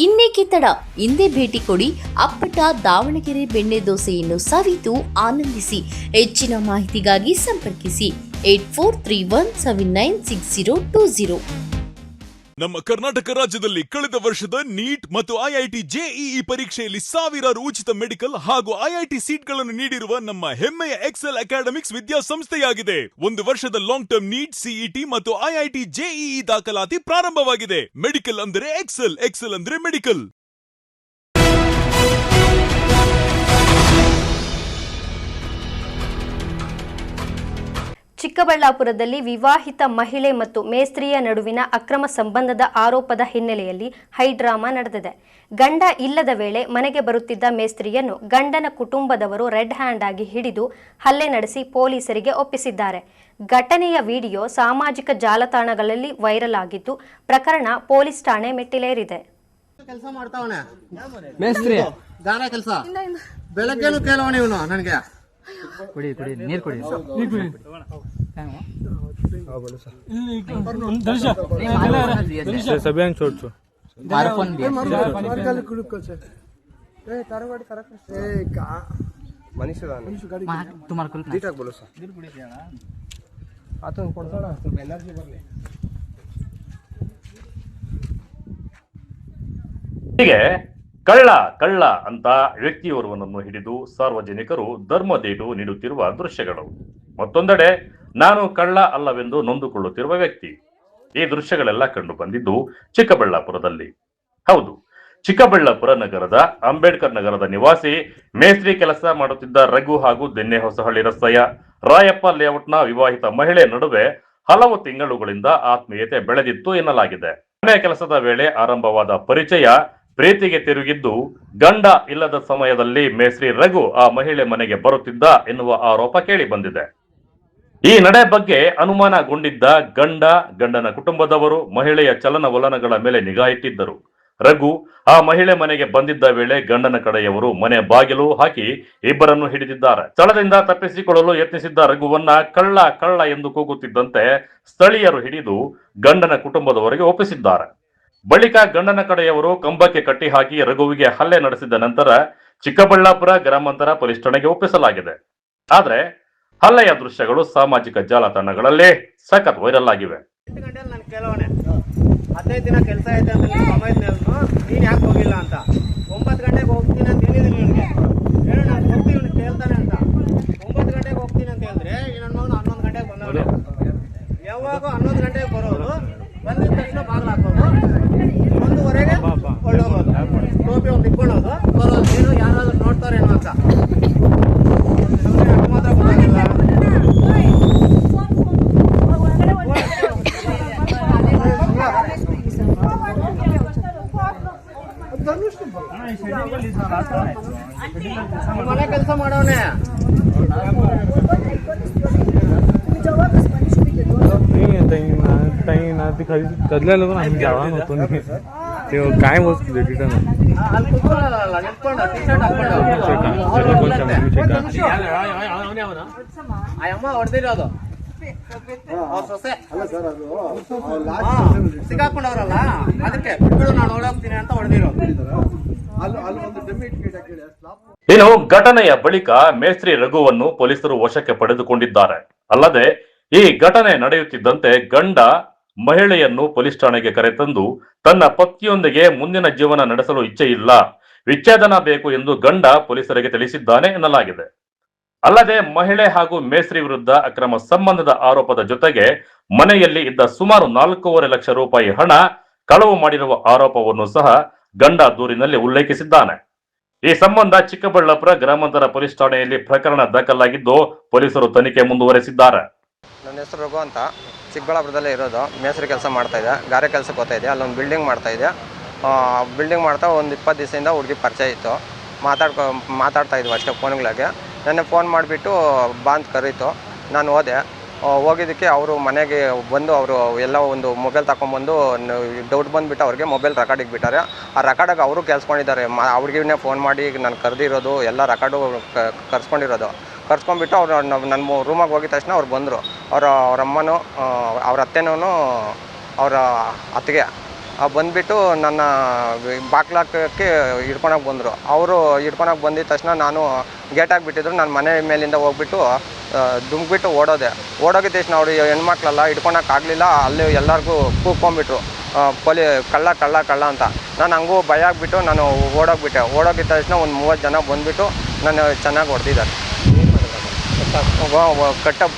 ಇನ್ನೇಕೆ ತಡ, ಹಿಂದೆ ಭೇಟಿ ಕೊಡಿ. ಅಪ್ಪಟ ದಾವಣಗೆರೆ ಬೆಣ್ಣೆ ದೋಸೆಯನ್ನು ಸವಿದು ಆನಂದಿಸಿ. ಹೆಚ್ಚಿನ ಮಾಹಿತಿಗಾಗಿ ಸಂಪರ್ಕಿಸಿ 8431796020. ನಮ್ಮ ಕರ್ನಾಟಕ ರಾಜ್ಯದಲ್ಲಿ ಕಳೆದ ವರ್ಷದ ನೀಟ್ ಮತ್ತು IIT JEE ಪರೀಕ್ಷೆಯಲ್ಲಿ ಸಾವಿರಾರು ಉಚಿತ ಮೆಡಿಕಲ್ ಹಾಗೂ IIT ಸೀಟ್ಗಳನ್ನು ನೀಡಿರುವ ನಮ್ಮ ಹೆಮ್ಮೆಯ ಎಕ್ಸೆಲ್ ಅಕಾಡೆಮಿಕ್ಸ್ ವಿದ್ಯಾಸಂಸ್ಥೆಯಾಗಿದೆ. ಒಂದು ವರ್ಷದ ಲಾಂಗ್ ಟರ್ಮ್ ನೀಟ್, CET ಮತ್ತು IIT JEE ದಾಖಲಾತಿ ಪ್ರಾರಂಭವಾಗಿದೆ. ಮೆಡಿಕಲ್ ಅಂದರೆ ಎಕ್ಸೆಲ್, ಎಕ್ಸೆಲ್ ಅಂದರೆ ಮೆಡಿಕಲ್. ಚಿಕ್ಕಬಳ್ಳಾಪುರದಲ್ಲಿ ವಿವಾಹಿತ ಮಹಿಳೆ ಮತ್ತು ಮೇಸ್ತ್ರಿಯ ನಡುವಿನ ಅಕ್ರಮ ಸಂಬಂಧದ ಆರೋಪದ ಹಿನ್ನೆಲೆಯಲ್ಲಿ ಹೈಡ್ರಾಮಾ ನಡೆದಿದೆ. ಗಂಡ ಇಲ್ಲದ ವೇಳೆ ಮನೆಗೆ ಬರುತ್ತಿದ್ದ ಮೇಸ್ತ್ರಿಯನ್ನು ಗಂಡನ ಕುಟುಂಬದವರು ರೆಡ್ ಹ್ಯಾಂಡ್ ಆಗಿ ಹಿಡಿದು ಹಲ್ಲೆ ನಡೆಸಿ ಪೊಲೀಸರಿಗೆ ಒಪ್ಪಿಸಿದ್ದಾರೆ. ಘಟನೆಯ ವಿಡಿಯೋ ಸಾಮಾಜಿಕ ಜಾಲತಾಣಗಳಲ್ಲಿ ವೈರಲ್ ಆಗಿದ್ದು, ಪ್ರಕರಣ ಪೊಲೀಸ್ ಠಾಣೆ ಮೆಟ್ಟಿಲೇರಿದೆ. ಕುಡಿ ನೀರು ಕುಡಿ. ಹೀಗೆ ಕಳ್ಳ ಕಳ್ಳ ಅಂತ ವ್ಯಕ್ತಿಯೋರ್ವನನ್ನು ಹಿಡಿದು ಸಾರ್ವಜನಿಕರು ಧರ್ಮದೇಟು ನೀಡುತ್ತಿರುವ ದೃಶ್ಯಗಳು. ಮತ್ತೊಂದೆಡೆ ನಾನು ಕಳ್ಳ ಅಲ್ಲವೆಂದು ನೊಂದುಕೊಳ್ಳುತ್ತಿರುವ ವ್ಯಕ್ತಿ. ಈ ದೃಶ್ಯಗಳೆಲ್ಲ ಕಂಡು ಬಂದಿದ್ದು ಚಿಕ್ಕಬಳ್ಳಾಪುರದಲ್ಲಿ. ಹೌದು, ಚಿಕ್ಕಬಳ್ಳಾಪುರ ನಗರದ ಅಂಬೇಡ್ಕರ್ ನಗರದ ನಿವಾಸಿ ಮೇಸ್ತ್ರಿ ಕೆಲಸ ಮಾಡುತ್ತಿದ್ದ ರಘು ಹಾಗೂ ದೆನ್ನೆಹೊಸಹಳ್ಳಿ ರಸ್ತೆಯ ರಾಯಪ್ಪ ಲೇಔಟ್ನ ವಿವಾಹಿತ ಮಹಿಳೆ ನಡುವೆ ಹಲವು ತಿಂಗಳುಗಳಿಂದ ಆತ್ಮೀಯತೆ ಬೆಳೆದಿತ್ತು ಎನ್ನಲಾಗಿದೆ. ಮನೆ ಕೆಲಸದ ವೇಳೆ ಆರಂಭವಾದ ಪರಿಚಯ ಪ್ರೀತಿಗೆ ತಿರುಗಿದ್ದು, ಗಂಡ ಇಲ್ಲದ ಸಮಯದಲ್ಲಿ ಮೇಸ್ತ್ರಿ ರಘು ಆ ಮಹಿಳೆ ಮನೆಗೆ ಬರುತ್ತಿದ್ದ ಎನ್ನುವ ಆರೋಪ ಕೇಳಿ ಬಂದಿದೆ. ಈ ನಡೆ ಬಗ್ಗೆ ಅನುಮಾನಗೊಂಡಿದ್ದ ಗಂಡನ ಕುಟುಂಬದವರು ಮಹಿಳೆಯ ಚಲನವಲನಗಳ ಮೇಲೆ ನಿಗಾ ಇಟ್ಟಿದ್ದರು. ರಘು ಆ ಮಹಿಳೆ ಮನೆಗೆ ಬಂದಿದ್ದ ವೇಳೆ ಗಂಡನ ಕಡೆಯವರು ಮನೆ ಬಾಗಿಲು ಹಾಕಿ ಇಬ್ಬರನ್ನು ಹಿಡಿದಿದ್ದಾರೆ. ಸ್ಥಳದಿಂದ ತಪ್ಪಿಸಿಕೊಳ್ಳಲು ಯತ್ನಿಸಿದ್ದ ರಘುವನ್ನ ಕಳ್ಳ ಕಳ್ಳ ಎಂದು ಕೂಗುತ್ತಿದ್ದಂತೆ ಸ್ಥಳೀಯರು ಹಿಡಿದು ಗಂಡನ ಕುಟುಂಬದವರಿಗೆ ಒಪ್ಪಿಸಿದ್ದಾರೆ. ಬಳಿಕ ಗಂಡನ ಕಡೆಯವರು ಕಂಬಕ್ಕೆ ಕಟ್ಟಿ ಹಾಕಿ ರಘುವಿಗೆ ಹಲ್ಲೆ ನಡೆಸಿದ ನಂತರ ಚಿಕ್ಕಬಳ್ಳಾಪುರ ಗ್ರಾಮಾಂತರ ಪೊಲೀಸ್ ಠಾಣೆಗೆ ಒಪ್ಪಿಸಲಾಗಿದೆ. ಆದ್ರೆ ಹಲ್ಲೆಯ ದೃಶ್ಯಗಳು ಸಾಮಾಜಿಕ ಜಾಲತಾಣಗಳಲ್ಲಿ ಸಖತ್ ವೈರಲ್ ಆಗಿವೆ. 15 ದಿನ ಕೆಲಸ ಐತೆ ಅಂತ ನೀನು ಯಾಕೆ ಹೋಗಿಲ್ಲ ಅಂತ, 9 ಗಂಟೆಗೆ ಹೋಗ್ತೀನಿ ಅಂತ ಹೇಳಿದ್ದೀನಿ ನಿನಗೆ. ಹೇಳು, ನಾನು ಹೋಗ್ತೀನಿ, ಇವನು ಕೇಳ್ತಾನೆ ಅಂತ. 9 ಗಂಟೆಗೆ ಹೋಗ್ತೀನಿ ಅಂತ ಹೇಳಿದ್ರೆ ಇನ್ನೊಂದು 11 ಗಂಟೆಗೆ ಬಂದವನು. ಯಾವಾಗ 11 ಗಂಟೆಗೆ ಬರೋರು, ಬಂದಿದ ತಕ್ಷಣ ಬಾಗಿಲು ಹಾಕೋದು, 1:15ಗೆ ಹೊಳ್ಳೋಗೋದು, ಟೋಪಿ ಒಂದು ಇಟ್ಕೊಳ್ಳೋದು, ಬರೋದು. ಏನು ಯಾರಾದ್ರೂ ನೋಡ್ತಾರೇನೋ ಅಂತ ಮಾತ್ರ ಗೊತ್ತಾಗಿಲ್ಲ. ಮನೆ ಕೆಲಸ ಮಾಡೋನೆ ती कधल्या लोक आम्ही जावा नव्हतो ते काय वस्तू तिथं ಅಲ್ಲಿ ಕೂತ್ಕೊಳ್ಳಲ್ಲ ನಿಂತ್ಕೊಂಡು ಟಿ ಶರ್ಟ್ ಹಾಕೊಂಡು ಆ ಅಮ್ಮ ಹೊಡೆದಿರೋದು ಅವ್ರ ಸೊಸೆ ಸಿಕ್ಕಾಕೊಂಡವ್ರಲ್ಲ ಅದಕ್ಕೆ ಬಿಟ್ಬಿಡು ನಾನು ಓಡೋಗ್ತೀನಿ ಅಂತ ಹೊಡೆದಿರೋದು. ಇನ್ನು ಘಟನೆಯ ಬಳಿಕ ಮೇಸ್ತ್ರಿ ರಘುವನ್ನು ಪೊಲೀಸರು ವಶಕ್ಕೆ ಪಡೆದುಕೊಂಡಿದ್ದಾರೆ. ಅಲ್ಲದೆ ಈ ಘಟನೆ ನಡೆಯುತ್ತಿದ್ದಂತೆ ಗಂಡ ಮಹಿಳೆಯನ್ನು ಪೊಲೀಸ್ ಠಾಣೆಗೆ ಕರೆತಂದು ತನ್ನ ಪತಿಯೊಂದಿಗೆ ಮುಂದಿನ ಜೀವನ ನಡೆಸಲು ಇಚ್ಛೆ ಇಲ್ಲ, ವಿಚ್ಛೇದನ ಬೇಕು ಎಂದು ಗಂಡ ಪೊಲೀಸರಿಗೆ ತಿಳಿಸಿದ್ದಾನೆ ಎನ್ನಲಾಗಿದೆ. ಅಲ್ಲದೆ ಮಹಿಳೆ ಹಾಗೂ ಮೇಸ್ತ್ರಿ ವಿರುದ್ಧ ಅಕ್ರಮ ಸಂಬಂಧದ ಆರೋಪದ ಜೊತೆಗೆ ಮನೆಯಲ್ಲಿ ಇದ್ದ ಸುಮಾರು 4.5 ಲಕ್ಷ ರೂಪಾಯಿ ಹಣ ಕಳವು ಮಾಡಿರುವ ಆರೋಪವನ್ನು ಸಹ ಗಂಡ ದೂರಿನಲ್ಲಿ ಉಲ್ಲೇಖಿಸಿದ್ದಾನೆ. ಈ ಸಂಬಂಧ ಚಿಕ್ಕಬಳ್ಳಾಪುರ ಗ್ರಾಮಾಂತರ ಪೊಲೀಸ್ ಠಾಣೆಯಲ್ಲಿ ಪ್ರಕರಣ ದಾಖಲಾಗಿದ್ದು ಪೊಲೀಸರು ತನಿಖೆ ಮುಂದುವರೆಸಿದ್ದಾರೆ. ನನ್ನ ಹೆಸರು ರಘು ಅಂತ, ಚಿಕ್ಕಬಳ್ಳಾಪುರದಲ್ಲೇ ಇರೋದು. ಮೇಸ್ತ್ರಿ ಕೆಲಸ ಮಾಡ್ತಾ ಇದೆ, ಗಾರೆ ಕೆಲಸಕ್ಕೆ ಹೋಗ್ತಾ ಇದೆ. ಅಲ್ಲೊಂದು ಬಿಲ್ಡಿಂಗ್ ಮಾಡ್ತಾ ಇದೆ. ಬಿಲ್ಡಿಂಗ್ ಮಾಡ್ತಾ ಒಂದು 20 ದಿವಸದಿಂದ ಹುಡುಗಿ ಪರಿಚಯ ಇತ್ತು. ಮಾತಾಡ್ತಾ ಇದ್ವು ಅಷ್ಟೇ ಫೋನ್ಗಳಿಗೆ. ನೆನ್ನೆ ಫೋನ್ ಮಾಡಿಬಿಟ್ಟು ಬಾ ಅಂತ ಕರೀತು. ನಾನು ಹೋಗಿದ್ದಕ್ಕೆ ಅವರು ಮನೆಗೆ ಬಂದು ಅವರು ಎಲ್ಲ ಒಂದು ಮೊಬೈಲ್ ತಗೊಂಬಂದು ಡೌಟ್ ಬಂದುಬಿಟ್ಟು ಅವ್ರಿಗೆ ಮೊಬೈಲ್ ರೆಕಾರ್ಡಿಗೆ ಬಿಟ್ಟಾರೆ. ಆ ರೆಕಾರ್ಡಿಗೆ ಅವರು ಕೇಳಿಸ್ಕೊಂಡಿದ್ದಾರೆ. ಅವ್ರಿಗೇ ಫೋನ್ ಮಾಡಿ ನಾನು ಕರೆದಿರೋದು ಎಲ್ಲ ರೆಕಾರ್ಡು ಕರ್ಸ್ಕೊಂಡ್ಬಿಟ್ಟು ಅವ್ರು ನನ್ನ ರೂಮಾಗೆ ಹೋಗಿದ ತಕ್ಷಣ ಅವ್ರು ಬಂದರು. ಅವ್ರ ಅಮ್ಮನೂ ಅವ್ರ ಅತ್ತೆನೂ ಅವರ ಅತ್ತಿಗೆ ಬಂದುಬಿಟ್ಟು ನನ್ನ ಬಾಗ್ಲಾಕಕ್ಕೆ ಹಿಡ್ಕೊಳಕ್ಕೆ ಬಂದರು. ಅವರು ಹಿಡ್ಕೊಳಕ್ಕೆ ಬಂದಿದ ತಕ್ಷಣ ನಾನು ಗೇಟ್ ಆಗಿಬಿಟ್ಟಿದ್ರು. ನಾನು ಮನೆ ಮೇಲಿಂದ ಹೋಗ್ಬಿಟ್ಟು ದುಮ್ಬಿಟ್ಟು ಓಡೋಗಿದ ತಕ್ಷಣ ಅವರು ಹೆಣ್ಮಕ್ಳೆಲ್ಲ ಹಿಡ್ಕೊಳಕ್ಕಾಗಲಿಲ್ಲ. ಅಲ್ಲಿ ಎಲ್ಲರಿಗೂ ಕೂಗ್ಕೊಂಡ್ಬಿಟ್ರು, ಕಳ್ಳ ಅಂತ. ನಾನು ಹಂಗೂ ಭಯ ಆಗಿಬಿಟ್ಟು ನಾನು ಓಡೋಗಿದ ತಕ್ಷಣ ಒಂದು 30 ಜನ ಬಂದುಬಿಟ್ಟು ನಾನು ಚೆನ್ನಾಗಿ ಹೊಡೆದಿದ್ದಾರೆ.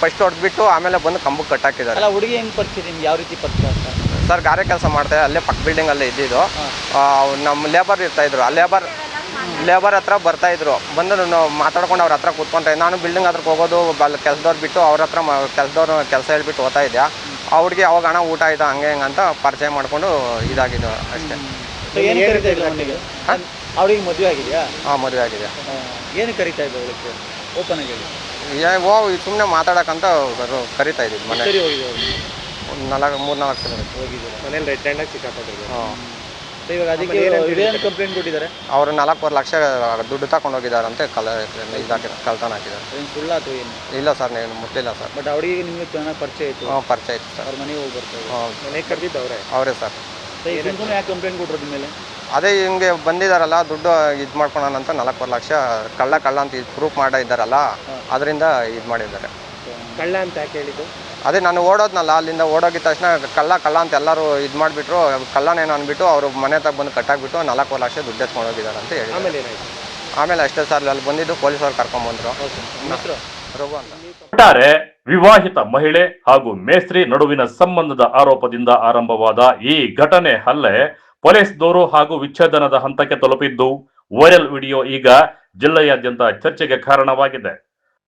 ಫಸ್ಟ್ ಹೊಡೆದ್ಬಿಟ್ಟು ಆಮೇಲೆ ಬಂದು ಕಂಬಕ್ಕೆ ಕಟ್ಟಾಕಿದ್ದಾರೆ. ಹುಡುಗಿ ಹೆಂಗೆ ಪರಿಚಯ ನಿಮ್ಗೆ, ಯಾವ ರೀತಿ ಪರಿಚಯ ಅಂತ? ಸರ್ ಗಾರೆ ಕೆಲಸ ಮಾಡ್ತಾರೆ, ಅಲ್ಲೇ ಪಕ್ಕ ಬಿಲ್ಡಿಂಗಲ್ಲೇ ಇದ್ದಿದ್ದು. ನಮ್ಮ ಲೇಬರ್ ಇರ್ತಾಯಿದ್ರು. ಆ ಲೇಬರ್ ಹತ್ರ ಬರ್ತಾಯಿದ್ರು. ಬಂದು ನಾವು ಮಾತಾಡ್ಕೊಂಡು ಅವ್ರ ಹತ್ರ ಕೂತ್ಕೊಂಡ್ರೆ ನಾನು ಬಿಲ್ಡಿಂಗ್ ಹತ್ರಕ್ಕೆ ಹೋಗೋದು ಅಲ್ಲಿ ಕೆಲಸದವ್ರು ಬಿಟ್ಟು ಅವ್ರ ಹತ್ರ ಕೆಲಸ ಹೇಳ್ಬಿಟ್ಟು ಹೋಗ್ತಾ ಇದ್ದೆ. ಆ ಹುಡುಗಿ ಅವಾಗ ಹಣ ಊಟ ಆಯ್ತು ಹಂಗೆ ಹೆಂಗೆ ಅಂತ ಪರಿಚಯ ಮಾಡಿಕೊಂಡು ಇದಾಗಿದ್ದು ಅಷ್ಟೇ. ಅವ್ರಿಗೆ ಮದುವೆ ಆಗಿದೆಯಾ? ಹಾಂ, ಮದುವೆ ಆಗಿದೆ. ಏನು ಕರಿತಾ ಇದ್ದೆ ಅವಳಿಗೆ ಓಪನ್ ಆಗಿ? ಸುಮ್ಮನೆ ಮಾತಾಡೋಕ್ಕಂತ ಕರಿತಾ ಇದ್ದಿದ್ದು. ಮನೆ 3-4 ಸಲ ಹೋಗಿದ್ದಾರೆ. ಮನೇಲಿ ರೆಡ್ ಹ್ಯಾಂಡಾಗಿ ಸಿಕ್ಕಾಕೊಂಡಿದ್ರು. ಹಾಂ. ಇವಾಗ ಅದಕ್ಕೆ ಏನು ಕಂಪ್ಲೇಂಟ್ ಕೊಟ್ಟಿದ್ದಾರೆ? ಅವರು 4.5 ಲಕ್ಷ ದುಡ್ಡು ತಗೊಂಡು ಹೋಗಿದ್ದಾರಂತೆ. ಕಳ್ತನ ಹಾಕಿದ್ದಾರೆ. ಏನು ಸುಳ್ಳು ಅಥವಾ ಏನು? ಇಲ್ಲ ಸರ್, ನೀವು ಮುಟ್ಟಿಲ್ಲ ಸರ್. ಬಟ್ ಅವಳಿಗೆ ನಿಮಗೆ ಚೆನ್ನಾಗಿ ಪರಿಚಯ ಇತ್ತು? ಹಾಂ, ಪರಿಚಯ ಇತ್ತು ಸರ್. ಅವ್ರ ಮನೆಗೆ ಹೋಗಿ ಬರ್ತಾರೆ? ಮನೆಗೆ ಕರೆದಿದ್ದು ಅವರೇ ಸರ್. ಯಾಕೆ ಕಂಪ್ಲೇಂಟ್ ಕೊಟ್ಟರು ಮೇಲೆ? ಅದೇ ಹಿಂಗೆ ಬಂದಿದ್ದಾರಲ್ಲ, ದುಡ್ಡು ಇದು ಮಾಡ್ಕೊಳೋಣ ಅಂತ 4.5 ಲಕ್ಷ ಕಳ್ಳ ಅಂತ ಪ್ರೂಫ್ ಮಾಡಿದ್ದಾರಲ್ಲ, ಅದರಿಂದ ಇದು ಮಾಡಿದ್ದಾರೆ. ಕಳ್ಳ ಅಂತ ಯಾಕೆ ಹೇಳಿದ್ದು? ಅದೇ ನಾನು ಓಡೋದ್ನಲ್ಲ, ಅಲ್ಲಿಂದ ಓಡೋಗಿದ ತಕ್ಷಣ ಕಳ್ಳ ಅಂತ ಎಲ್ಲರೂ ಇದು ಮಾಡಿಬಿಟ್ರು. ಕಳ್ಳನೇನು ಅಂದ್ಬಿಟ್ಟು ಅವರು ಮನೆ ತಗ ಬಂದು ಕಟ್ಟಾಕ್ಬಿಟ್ಟು 4.5 ಲಕ್ಷ ದುಡ್ಡು ಎತ್ಕೊಂಡು ಹೋಗಿದ್ದಾರೆ ಅಂತ ಹೇಳಿ. ಆಮೇಲೆ ಅಷ್ಟೇ ಸರ್, ಅಲ್ಲಿ ಬಂದಿದ್ದು ಪೊಲೀಸರು ಕರ್ಕೊಂಡ್ಬಂದ್ರು. ರಘು ಅಂತ. ಒಟ್ಟಾರೆ ವಿವಾಹಿತ ಮಹಿಳೆ ಹಾಗೂ ಮೇಸ್ತ್ರಿ ನಡುವಿನ ಸಂಬಂಧದ ಆರೋಪದಿಂದ ಆರಂಭವಾದ ಈ ಘಟನೆ ಹಲ್ಲೆ ಪೊಲೀಸ್ ದೂರು ಹಾಗೂ ವಿಚ್ಛೇದನದ ಹಂತಕ್ಕೆ ತಲುಪಿದ್ದು ವೈರಲ್ ವಿಡಿಯೋ ಈಗ ಜಿಲ್ಲೆಯಾದ್ಯಂತ ಚರ್ಚೆಗೆ ಕಾರಣವಾಗಿದೆ.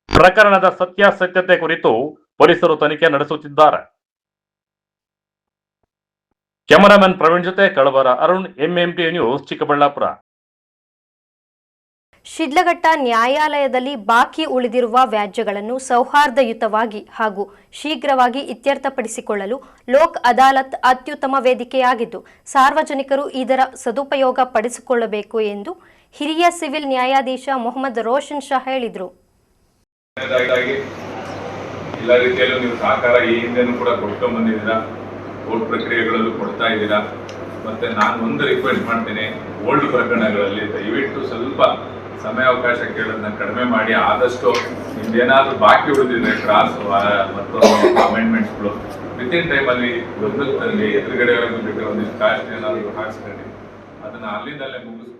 ಪ್ರಕರಣದ ಸತ್ಯಾಸತ್ಯತೆ ಕುರಿತು ಪೊಲೀಸರು ತನಿಖೆ ನಡೆಸುತ್ತಿದ್ದಾರೆ. ಕ್ಯಾಮರಾಮನ್ ಪ್ರವೀಣ್ ಜೊತೆ ಕಳವರ ಅರುಣ್, ಎಂಎಂಟಿ ನ್ಯೂಸ್, ಚಿಕ್ಕಬಳ್ಳಾಪುರ. ಶಿಡ್ಲಘಟ್ಟ ನ್ಯಾಯಾಲಯದಲ್ಲಿ ಬಾಕಿ ಉಳಿದಿರುವ ವ್ಯಾಜ್ಯಗಳನ್ನು ಸೌಹಾರ್ದಯುತವಾಗಿ ಹಾಗೂ ಶೀಘ್ರವಾಗಿ ಇತ್ಯರ್ಥಪಡಿಸಿಕೊಳ್ಳಲು ಲೋಕ್ ಅದಾಲತ್ ಅತ್ಯುತ್ತಮ ವೇದಿಕೆಯಾಗಿದ್ದು ಸಾರ್ವಜನಿಕರು ಇದರ ಸದುಪಯೋಗ ಪಡಿಸಿಕೊಳ್ಳಬೇಕು ಎಂದು ಹಿರಿಯ ಸಿವಿಲ್ ನ್ಯಾಯಾಧೀಶ ಮೊಹಮ್ಮದ್ ರೋಷನ್ ಶಾ ಹೇಳಿದರು. ಎಲ್ಲ ರೀತಿಯಲ್ಲೂ ನೀವು ಸಹಕಾರ ಈ ಹಿಂದೆನೂ ಕೂಡ ಕೊಡ್ಕೊಂಡು ಬಂದಿದ್ದೀರಾ, ಕೋರ್ಟ್ ಪ್ರಕ್ರಿಯೆಗಳಲ್ಲೂ ಕೊಡ್ತಾ ಇದ್ದೀರಾ. ಮತ್ತೆ ನಾನು ಒಂದು ರಿಕ್ವೆಸ್ಟ್ ಮಾಡ್ತೀನಿ, ಓಲ್ಡ್ ಪ್ರಕರಣಗಳಲ್ಲಿ ದಯವಿಟ್ಟು ಸ್ವಲ್ಪ ಸಮಯಾವಕಾಶ ಕೇಳೋದನ್ನ ಕಡಿಮೆ ಮಾಡಿ, ಆದಷ್ಟು ನಿಮ್ದೇನಾದ್ರೂ ಬಾಕಿ ಉಳಿದಿದ್ರೆ ಕ್ರಾಸ್ ಮತ್ತು ಅಮೆಂಡ್ಮೆಂಟ್ಸ್ಗಳು ವಿತಿನ್ ಟೈಮಲ್ಲಿ ಗಮನದಲ್ಲಿ ಎದುರುಗಡೆವರೆಗೂ ಬಿಟ್ಟು ಒಂದಿಷ್ಟು ಕಾಸ್ಟ್ ಏನಾದರೂ ಹಾಕ್ಸ್ಕೊಂಡು ಅದನ್ನ ಅಲ್ಲಿಂದಲ್ಲೇ ಮುಗಿಸ್ಬಿಡಿ.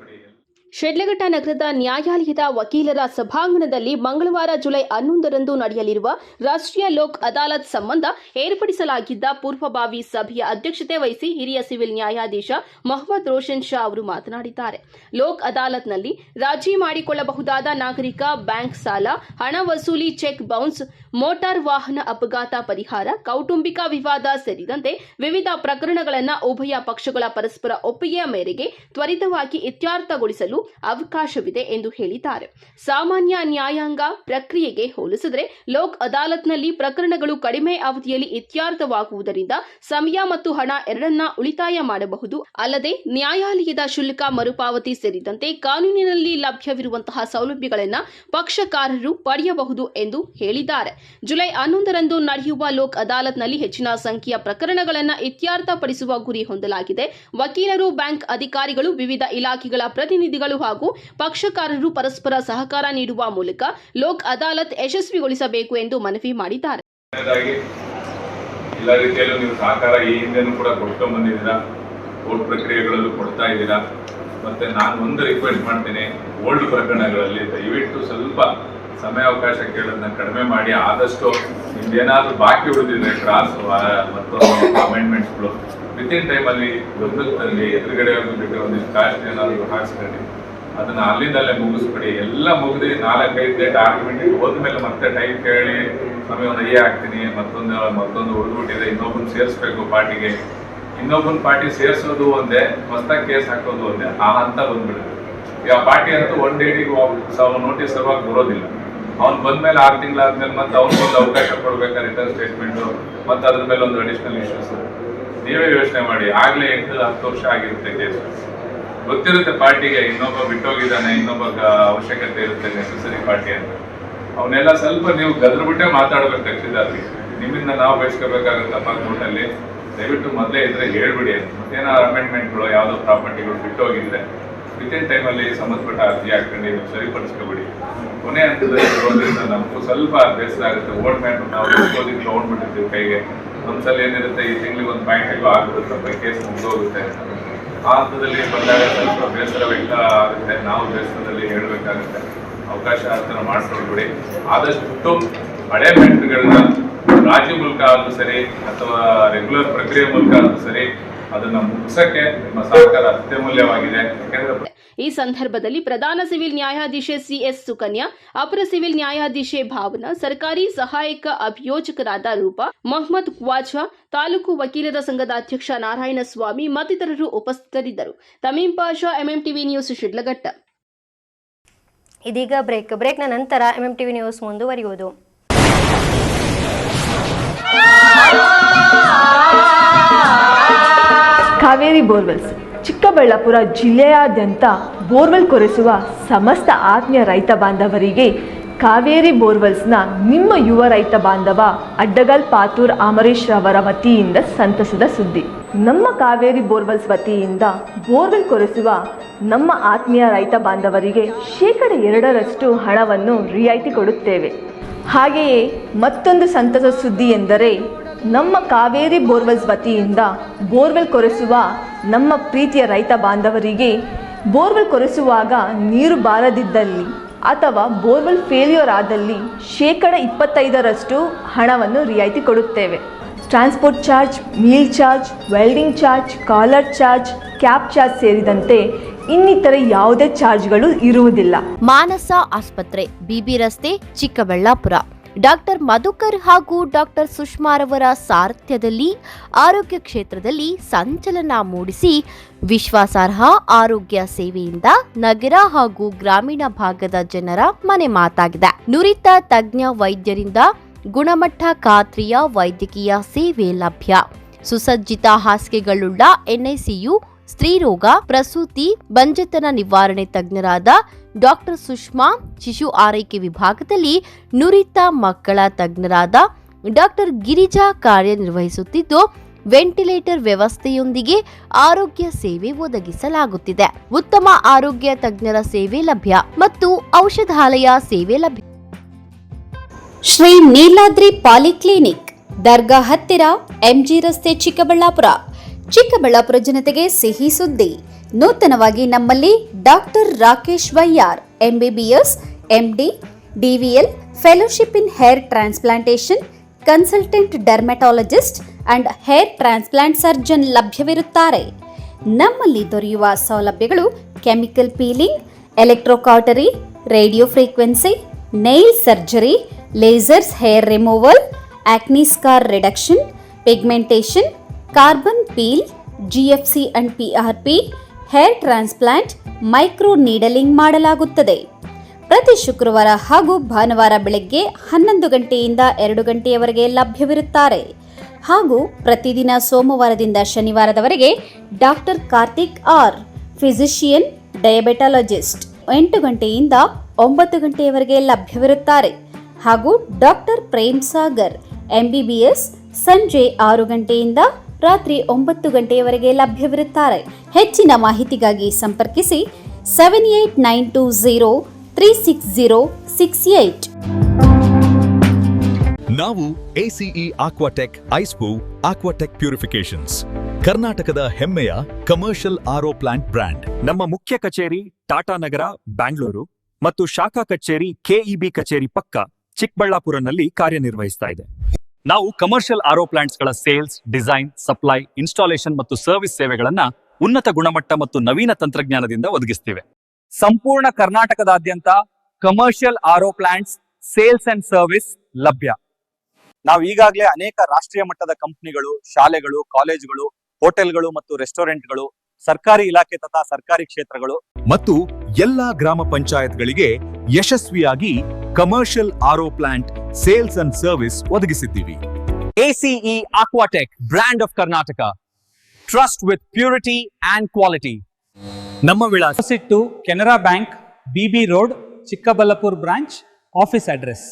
ಶಿಡ್ಲಘಟ್ಟ ನಗರದ ನ್ಯಾಯಾಲಯದ ವಕೀಲರ ಸಭಾಂಗಣದಲ್ಲಿ ಮಂಗಳವಾರ ಜುಲೈ 11ರಂದು ನಡೆಯಲಿರುವ ರಾಷ್ಟ್ರೀಯ ಲೋಕ್ ಅದಾಲತ್ ಸಂಬಂಧ ಏರ್ಪಡಿಸಲಾಗಿದ್ದ ಪೂರ್ವಭಾವಿ ಸಭೆಯ ಅಧ್ಯಕ್ಷತೆ ವಹಿಸಿ ಹಿರಿಯ ಸಿವಿಲ್ ನ್ಯಾಯಾಧೀಶ ಮೊಹಮ್ಮದ್ ರೋಷನ್ ಶಾ ಅವರು ಮಾತನಾಡಿದ್ದಾರೆ. ಲೋಕ್ ಅದಾಲತ್ನಲ್ಲಿ ರಾಜಿ ಮಾಡಿಕೊಳ್ಳಬಹುದಾದ ನಾಗರಿಕ ಬ್ಯಾಂಕ್ ಸಾಲ, ಹಣ ವಸೂಲಿ, ಚೆಕ್ ಬೌನ್ಸ್, ಮೋಟಾರ್ ವಾಹನ ಅಪಘಾತ ಪರಿಹಾರ, ಕೌಟುಂಬಿಕ ವಿವಾದ ಸೇರಿದಂತೆ ವಿವಿಧ ಪ್ರಕರಣಗಳನ್ನು ಉಭಯ ಪಕ್ಷಗಳ ಪರಸ್ಪರ ಒಪ್ಪಿಗೆಯ ಮೇರೆಗೆ ತ್ವರಿತವಾಗಿ ಇತ್ಯರ್ಥಗೊಳಿಸಲು ಅವಕಾಶವಿದೆ ಎಂದು ಹೇಳಿದ್ದಾರೆ. ಸಾಮಾನ್ಯ ನ್ಯಾಯಾಂಗ ಪ್ರಕ್ರಿಯೆಗೆ ಹೋಲಿಸಿದರೆ ಲೋಕ್ ಅದಾಲತ್ನಲ್ಲಿ ಪ್ರಕರಣಗಳು ಕಡಿಮೆ ಅವಧಿಯಲ್ಲಿ ಇತ್ಯರ್ಥವಾಗುವುದರಿಂದ ಸಮಯ ಮತ್ತು ಹಣ ಎರಡನ್ನ ಉಳಿತಾಯ ಮಾಡಬಹುದು. ಅಲ್ಲದೆ ನ್ಯಾಯಾಲಯದ ಶುಲ್ಕ ಮರುಪಾವತಿ ಸೇರಿದಂತೆ ಕಾನೂನಿನಲ್ಲಿ ಲಭ್ಯವಿರುವಂತಹ ಸೌಲಭ್ಯಗಳನ್ನು ಪಕ್ಷಕಾರರು ಪಡೆಯಬಹುದು ಎಂದು ಹೇಳಿದ್ದಾರೆ. ಜುಲೈ 11ರಂದು ನಡೆಯುವ ಲೋಕ್ ಅದಾಲತ್ನಲ್ಲಿ ಹೆಚ್ಚಿನ ಸಂಖ್ಯೆಯ ಪ್ರಕರಣಗಳನ್ನು ಇತ್ಯರ್ಥಪಡಿಸುವ ಗುರಿ ಹೊಂದಲಾಗಿದೆ. ವಕೀಲರು, ಬ್ಯಾಂಕ್ ಅಧಿಕಾರಿಗಳು, ವಿವಿಧ ಇಲಾಖೆಗಳ ಪ್ರತಿನಿಧಿಗಳು ಹಾಗೂ ಪಕ್ಷಕಾರರು ಪರಸ್ಪರ ಸಹಕಾರ ನೀಡುವ ಮೂಲಕ ಲೋಕ್ ಅದಾಲತ್ ಯಶಸ್ವಿಗೊಳಿಸಬೇಕು ಎಂದು ಮನವಿ ಮಾಡಿದ್ದಾರೆ. ಎಲ್ಲ ರೀತಿಯಲ್ಲೂ ನೀವು ಸಹಕಾರ ಈ ಹಿಂದೆನೂ ಕೂಡ ಕೊಡ್ಕೊಂಡು ಬಂದಿದ್ದೀರಾ, ಕೋರ್ಟ್ ಪ್ರಕ್ರಿಯೆಗಳಲ್ಲೂ ಕೊಡ್ತಾ ಇದ್ದೀರಾ. ಮತ್ತೆ ನಾನು ಒಂದು ರಿಕ್ವೆಸ್ಟ್ ಮಾಡ್ತೀನಿ, ಓಲ್ಡ್ ಪ್ರಕರಣಗಳಲ್ಲಿ ದಯವಿಟ್ಟು ಸ್ವಲ್ಪ ಸಮಯಾವಕಾಶ ಕೇಳೋದನ್ನ ಕಡಿಮೆ ಮಾಡಿ, ಆದಷ್ಟು ನಿಮ್ದೇನಾದ್ರೂ ಬಾಕಿ ಉಳಿದಿದ್ರೆ ಕ್ರಾಸ್ ಮತ್ತು ಅಮೆಂಡ್ಮೆಂಟ್ಸ್ಗಳು ವಿತಿನ್ ಟೈಮಲ್ಲಿ ಗಮನದಲ್ಲಿ ಎದುರುಗಡೆಯವ್ರಿಗೂ ಬಿಟ್ಟು ಒಂದಿಷ್ಟು ಕಾಸ್ಟ್ ಏನಾದರೂ ಹಾಕ್ಸ್ಕೊಂಡು ಅದನ್ನ ಅಲ್ಲಿಂದಲ್ಲೇ ಮುಗಿಸ್ಬಿಡಿ. ಎಲ್ಲ ಮುಗಿದು 4-5 ಡೇಟ್ ಆರ್ಗ್ಯುಮೆಂಟ್ ಹೋದ್ಮೇಲೆ ಮತ್ತೆ ಟೈಮ್ ಕೇಳಿ ಸಮಯ ಒಂದು ಹಾಕ್ತೀನಿ, ಮತ್ತೊಂದು ಉಳಿದ್ಬಿಟ್ಟಿದೆ, ಇನ್ನೊಬ್ಬನ ಸೇರಿಸ್ಬೇಕು ಪಾರ್ಟಿಗೆ, ಇನ್ನೊಬ್ಬನ ಪಾರ್ಟಿ ಸೇರಿಸೋದು ಒಂದೇ, ಹೊಸದಾಗಿ ಕೇಸ್ ಹಾಕೋದು ಒಂದೇ, ಆ ಹಂತ ಬಂದ್ಬಿಡುತ್ತೆ. ಈಗ ಪಾರ್ಟಿ ಅಂತೂ 1 ಡೇಟಿಗೆ ನೋಟಿಸ್ ಸಲುವಾಗಿ ಬರೋದಿಲ್ಲ. ಅವ್ನು ಬಂದ್ಮೇಲೆ 6 ತಿಂಗಳಾದ್ಮೇಲೆ ಮತ್ತೆ ಅವ್ನಿಗೊಂದು ಅವಕಾಶ ಕೊಡ್ಬೇಕಾದ್ರೆ ರಿಟರ್ನ್ ಸ್ಟೇಟ್ಮೆಂಟು ಮತ್ತೆ ಅದ್ರ ಮೇಲೆ ಒಂದು ಅಡಿಷನಲ್ ಇಶ್ಯೂಸ್. ನೀವೇ ಯೋಚನೆ ಮಾಡಿ, ಆಗ್ಲೇ 8-10 ವರ್ಷ ಆಗಿರುತ್ತೆ ಕೇಸ್. ಗೊತ್ತಿರುತ್ತೆ ಪಾರ್ಟಿಗೆ ಇನ್ನೊಬ್ಬ ಬಿಟ್ಟೋಗಿದ್ದಾನೆ, ಇನ್ನೊಬ್ಬ ಅವಶ್ಯಕತೆ ಇರುತ್ತೆ ನೆಸೆಸರಿ ಪಾರ್ಟಿ ಅಂತ. ಅವನ್ನೆಲ್ಲ ಸ್ವಲ್ಪ ನೀವು ಗದ್ರಬಿಟ್ಟೆ ಮಾತಾಡ್ಬೇಕು ಕಕ್ಷಿದಾರ್ಗೆ. ನಿಮ್ಮಿಂದ ನಾವು ಬಯಸ್ಕೋಬೇಕಾಗುತ್ತಪ್ಪ ಕೋರ್ಟಲ್ಲಿ, ದಯವಿಟ್ಟು ಮೊದಲೇ ಇದ್ರೆ ಹೇಳ್ಬಿಡಿ ಅಂತ. ಮತ್ತೇನೋ ಅಮೆಂಡ್ಮೆಂಟ್ಗಳು ಯಾವುದೋ ಪ್ರಾಪರ್ಟಿಗಳು ಬಿಟ್ಟೋಗಿದ್ರೆ ವಿತಿನ್ ಟೈಮಲ್ಲಿ ಸಂಬಂಧಪಟ್ಟ ಅರ್ಜಿ ಹಾಕೊಂಡು ನೀವು ಸರಿಪಡಿಸ್ಕೊಬಿಡಿ. ಕೊನೆ ಹಂತದಲ್ಲಿ ಬರೋದ್ರಿಂದ ನಮಗೂ ಸ್ವಲ್ಪ ಬೇಸರ ಆಗುತ್ತೆ. ಓಲ್ಡ್ ಮ್ಯಾಟ್ರು ನಾವು ಓದಿಗೆ ತೊಗೊಂಡ್ಬಿಟ್ಟಿರ್ತೀವಿ ಕೈಗೆ. ಒಂದ್ಸಲ ಏನಿರುತ್ತೆ, ಈ ತಿಂಗಳಿಗೆ ಒಂದು ಪಾಯಿಂಟಿಗೂ ಆಗ್ಬಿಡುತ್ತಪ್ಪ, ಕೇಸ್ ಮುಗಿದೋಗುತ್ತೆ. ಆ ಹಂತದಲ್ಲಿ ಬಂದಾಗ ಸ್ವಲ್ಪ ಬೇಸರ ವ್ಯಕ್ತ ಆಗುತ್ತೆ. ನಾವು ಬೇಸರದಲ್ಲಿ ಹೇಳಬೇಕಾಗುತ್ತೆ. ಅವಕಾಶ ಆತರ ಮಾಡ್ಕೊಳ್ಬಿಡಿ. ಆದಷ್ಟು ಹಳೆ ಮ್ಯಾಟ್ರುಗಳನ್ನ ರಾಜ್ಯ ಮೂಲಕ ಆದ್ರೂ ಸರಿ ಅಥವಾ ರೆಗ್ಯುಲರ್ ಪ್ರಕ್ರಿಯೆ ಮೂಲಕ ಆದ್ರೂ ಸರಿ ಅದನ್ನ ಮುಗಿಸಕ್ಕೆ ನಿಮ್ಮ ಸಹಕಾರ ಅತ್ಯಮೂಲ್ಯವಾಗಿದೆ. ಯಾಕೆಂದ್ರೆ ಈ ಸಂದರ್ಭದಲ್ಲಿ ಪ್ರಧಾನ ಸಿವಿಲ್ ನ್ಯಾಯಾಧೀಶೆ ಸಿಎಸ್ ಸುಕನ್ಯಾ, ಅಪರ ಸಿವಿಲ್ ನ್ಯಾಯಾಧೀಶೆ ಭಾವನಾ, ಸರ್ಕಾರಿ ಸಹಾಯಕ ಅಭಿಯೋಜಕರಾದ ರೂಪಾ, ಮೊಹಮ್ಮದ್ ಖ್ವಾಜಾ, ತಾಲೂಕು ವಕೀಲರ ಸಂಘದ ಅಧ್ಯಕ್ಷ ನಾರಾಯಣಸ್ವಾಮಿ ಮತ್ತಿತರರು ಉಪಸ್ಥಿತರಿದ್ದರು. ತಮೀಂ ಪಾಷಾ, ಎಂಎಂಟಿವಿ ನ್ಯೂಸ್, ಶಿಡ್ಲಘಟ್ಟ. ಇದೀಗ ಬ್ರೇಕ್ನ ನಂತರ ಎಂಎಂಟಿವಿ ನ್ಯೂಸ್ ಮುಂದುವರಿಯುವುದು. ಕಾವೇರಿ ಬೋರ್ವೆಲ್ಸ್ ಚಿಕ್ಕಬಳ್ಳಾಪುರ ಜಿಲ್ಲೆಯಾದ್ಯಂತ ಬೋರ್ವೆಲ್ ಕೊರೆಸುವ ಸಮಸ್ತ ಆತ್ಮೀಯ ರೈತ ಬಾಂಧವರಿಗೆ ಕಾವೇರಿ ಬೋರ್ವೆಲ್ಸ್ನ ನಿಮ್ಮ ಯುವ ರೈತ ಬಾಂಧವ ಅಡ್ಡಗಲ್ ಪಾತೂರ್ ಅಮರೀಶ್ ರವರ ವತಿಯಿಂದ ಸಂತಸದ ಸುದ್ದಿ. ನಮ್ಮ ಕಾವೇರಿ ಬೋರ್ವೆಲ್ಸ್ ವತಿಯಿಂದ ಬೋರ್ವೆಲ್ ಕೊರೆಸುವ ನಮ್ಮ ಆತ್ಮೀಯ ರೈತ ಬಾಂಧವರಿಗೆ 2% ಹಣವನ್ನು ರಿಯಾಯಿತಿ ಕೊಡುತ್ತೇವೆ. ಹಾಗೆಯೇ ಮತ್ತೊಂದು ಸಂತಸ ಸುದ್ದಿ ಎಂದರೆ ನಮ್ಮ ಕಾವೇರಿ ಬೋರ್ವೆಲ್ಸ್ ವತಿಯಿಂದ ಬೋರ್ವೆಲ್ ಕೊರೆಸುವ ನಮ್ಮ ಪ್ರೀತಿಯ ರೈತ ಬಾಂಧವರಿಗೆ ಬೋರ್ವೆಲ್ ಕೊರೆಸುವಾಗ ನೀರು ಬಾರದಿದ್ದಲ್ಲಿ ಅಥವಾ ಬೋರ್ವೆಲ್ ಫೇಲ್ಯೂರ್ ಆದಲ್ಲಿ 25% ಹಣವನ್ನು ರಿಯಾಯಿತಿ ಕೊಡುತ್ತೇವೆ. Transport charge, meal charge, welding charge, collar charge, cab charge ಸೇರಿದಂತೆ ಇನ್ನಿತರ ಯಾವುದೇ ಚಾರ್ಜ್ಗಳು ಇರುವುದಿಲ್ಲ. ಮಾನಸ ಆಸ್ಪತ್ರೆ, ಬಿಬಿ ರಸ್ತೆ, ಚಿಕ್ಕಬಳ್ಳಾಪುರ. ಡಾಕ್ಟರ್ ಮಧುಕರ್ ಹಾಗೂ ಡಾಕ್ಟರ್ ಸುಷ್ಮಾರವರ ಸಾರಥ್ಯದಲ್ಲಿ ಆರೋಗ್ಯ ಕ್ಷೇತ್ರದಲ್ಲಿ ಸಂಚಲನ ಮೂಡಿಸಿ ವಿಶ್ವಾಸಾರ್ಹ ಆರೋಗ್ಯ ಸೇವೆಯಿಂದ ನಗರ ಹಾಗೂ ಗ್ರಾಮೀಣ ಭಾಗದ ಜನರ ಮನೆ ಮಾತಾಗಿದೆ. ನುರಿತ ತಜ್ಞ ವೈದ್ಯರಿಂದ ಗುಣಮಟ್ಟ ಖಾತ್ರಿಯ ವೈದ್ಯಕೀಯ ಸೇವೆ ಲಭ್ಯ. ಸುಸಜ್ಜಿತ ಹಾಸಿಗೆಗಳುಳ್ಳ ಎನ್ಐಸಿಯು, ಸ್ತ್ರೀರೋಗ, ಪ್ರಸೂತಿ, ಬಂಜೆತನ ನಿವಾರಣೆ ತಜ್ಞರಾದ ಡಾಕ್ಟರ್ ಸುಷ್ಮಾ, ಶಿಶು ಆರೈಕೆ ವಿಭಾಗದಲ್ಲಿ ನುರಿತ ಮಕ್ಕಳ ತಜ್ಞರಾದ ಡಾಕ್ಟರ್ ಗಿರಿಜಾ ಕಾರ್ಯನಿರ್ವಹಿಸುತ್ತಿದ್ದು, ವೆಂಟಿಲೇಟರ್ ವ್ಯವಸ್ಥೆಯೊಂದಿಗೆ ಆರೋಗ್ಯ ಸೇವೆ ಒದಗಿಸಲಾಗುತ್ತಿದೆ. ಉತ್ತಮ ಆರೋಗ್ಯ ತಜ್ಞರ ಸೇವೆ ಲಭ್ಯ ಮತ್ತು ಔಷಧಾಲಯ ಸೇವೆ ಲಭ್ಯ. ಶ್ರೀ ನೀಲಾದ್ರಿ ಪಾಲಿಕ್ಲಿನಿಕ್, ದರ್ಗಾ ಹತ್ತಿರ, ಎಂಜಿ ರಸ್ತೆ, ಚಿಕ್ಕಬಳ್ಳಾಪುರ. ಚಿಕ್ಕಬಳ್ಳಾಪುರ ಜನತೆಗೆ ಸಿಹಿ ಸುದ್ದಿ. ನೂತನವಾಗಿ ನಮ್ಮಲ್ಲಿ doctor Rakesh YR, MBBS, MD, DVL, fellowship in hair transplantation, consultant dermatologist and hair transplant surgeon ಲಭ್ಯವಿರುತ್ತಾರೆ. ನಮ್ಮಲ್ಲಿ ದೊರೆಯುವ ಸೌಲಭ್ಯಗಳು chemical peeling, electrocautery, radio frequency, nail surgery, lasers hair removal, acne scar reduction, pigmentation, carbon peel, GFC and PRP, hair transplant, micro needling ಮಾಡಲಾಗುತ್ತದೆ. ಪ್ರತಿ ಶುಕ್ರವಾರ ಹಾಗೂ ಭಾನುವಾರ ಬೆಳಗ್ಗೆ 11 ಗಂಟೆಯಿಂದ 2 ಗಂಟೆಯವರೆಗೆ ಲಭ್ಯವಿರುತ್ತಾರೆ. ಹಾಗೂ ಪ್ರತಿದಿನ ಸೋಮವಾರದಿಂದ ಶನಿವಾರದವರೆಗೆ ಡಾಕ್ಟರ್ ಕಾರ್ತಿಕ್ ಆರ್, ಫಿಸಿಷಿಯನ್ ಡಯಾಬೆಟಾಲಜಿಸ್ಟ್ 8 ಗಂಟೆಯಿಂದ 9 ಗಂಟೆಯವರೆಗೆ ಲಭ್ಯವಿರುತ್ತಾರೆ. ಹಾಗೂ ಡಾಕ್ಟರ್ ಪ್ರೇಮ್ ಸಾಗರ್ MBBS ಸಂಜೆ 6 ಗಂಟೆಯಿಂದ ರಾತ್ರಿ 9 ಗಂಟೆಯವರೆಗೆ ಲಭ್ಯವಿರುತ್ತಾರೆ. ಹೆಚ್ಚಿನ ಮಾಹಿತಿಗಾಗಿ ಸಂಪರ್ಕಿಸಿ 7892036068. ನಾವು ACE ಆಕ್ವಾಟೆಕ್ ಐಸ್ಬೂ ಆಕ್ವಾಟೆಕ್ ಪ್ಯೂರಿಫಿಕೇಶನ್ಸ್, ಕರ್ನಾಟಕದ ಹೆಮ್ಮೆಯ ಕಮರ್ಷಿಯಲ್ RO ಪ್ಲಾಂಟ್ ಬ್ರ್ಯಾಂಡ್. ನಮ್ಮ ಮುಖ್ಯ ಕಚೇರಿ ಟಾಟಾನಗರ, ಬ್ಯಾಂಗ್ಳೂರು ಮತ್ತು ಶಾಖಾ ಕಚೇರಿ KEB ಕಚೇರಿ ಪಕ್ಕ ಚಿಕ್ಕಬಳ್ಳಾಪುರನಲ್ಲಿ ಕಾರ್ಯನಿರ್ವಹಿಸ್ತಾ ಇದೆ. ನಾವು ಕಮರ್ಷಿಯಲ್ RO ಪ್ಲಾಂಟ್ಸ್ಗಳ ಸೇಲ್ಸ್, ಡಿಸೈನ್, ಸಪ್ಲೈ, ಇನ್ಸ್ಟಾಲೇಷನ್ ಮತ್ತು ಸರ್ವಿಸ್ ಸೇವೆಗಳನ್ನ ಉನ್ನತ ಗುಣಮಟ್ಟ ಮತ್ತು ನವೀನ ತಂತ್ರಜ್ಞಾನದಿಂದ ಒದಗಿಸ್ತಿವೆ. ಸಂಪೂರ್ಣ ಕರ್ನಾಟಕದಾದ್ಯಂತ commercial RO plants sales and service ಲಭ್ಯ. ನಾವು ಈಗಾಗಲೇ ಅನೇಕ ರಾಷ್ಟ್ರೀಯ ಮಟ್ಟದ ಕಂಪನಿಗಳು, ಶಾಲೆಗಳು, ಕಾಲೇಜುಗಳು, ಹೋಟೆಲ್ಗಳು ಮತ್ತು ರೆಸ್ಟೋರೆಂಟ್ಗಳು, ಸರ್ಕಾರಿ ಇಲಾಖೆ ತಥಾ ಸರ್ಕಾರಿ ಕ್ಷೇತ್ರಗಳು ಮತ್ತು ಎಲ್ಲಾ ಗ್ರಾಮ ಪಂಚಾಯತ್ಗಳಿಗೆ ಯಶಸ್ವಿಯಾಗಿ commercial RO plant sales and service ಒದಗಿಸಿದ್ದೀವಿ. ACE Aquatech, brand of Karnataka, trust with purity and quality. ನಮ್ಮ ವಿಳಾಸ Canara bank, BB road, Chikkaballapur branch, office address.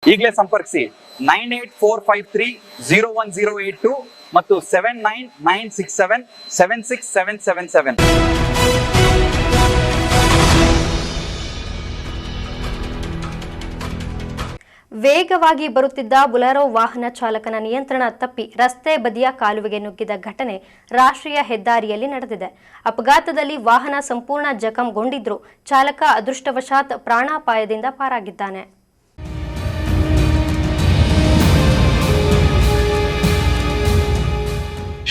ಈಗಲೇ ಸಂಪರ್ಕಿಸಿ 9845301082 ಮತ್ತು 7996776777. ವೇಗವಾಗಿ ಬರುತ್ತಿದ್ದ ಬುಲೆರೋ ವಾಹನ ಚಾಲಕನ ನಿಯಂತ್ರಣ ತಪ್ಪಿ ರಸ್ತೆ ಬದಿಯ ಕಾಲುವೆಗೆ ನುಗ್ಗಿದ ಘಟನೆ ರಾಷ್ಟ್ರೀಯ ಹೆದ್ದಾರಿಯಲ್ಲಿ ನಡೆದಿದೆ. ಅಪಘಾತದಲ್ಲಿ ವಾಹನ ಸಂಪೂರ್ಣ ಜಖಂಗೊಂಡಿದ್ರು ಚಾಲಕ ಅದೃಷ್ಟವಶಾತ್ ಪ್ರಾಣಾಪಾಯದಿಂದ ಪಾರಾಗಿದ್ದಾನೆ.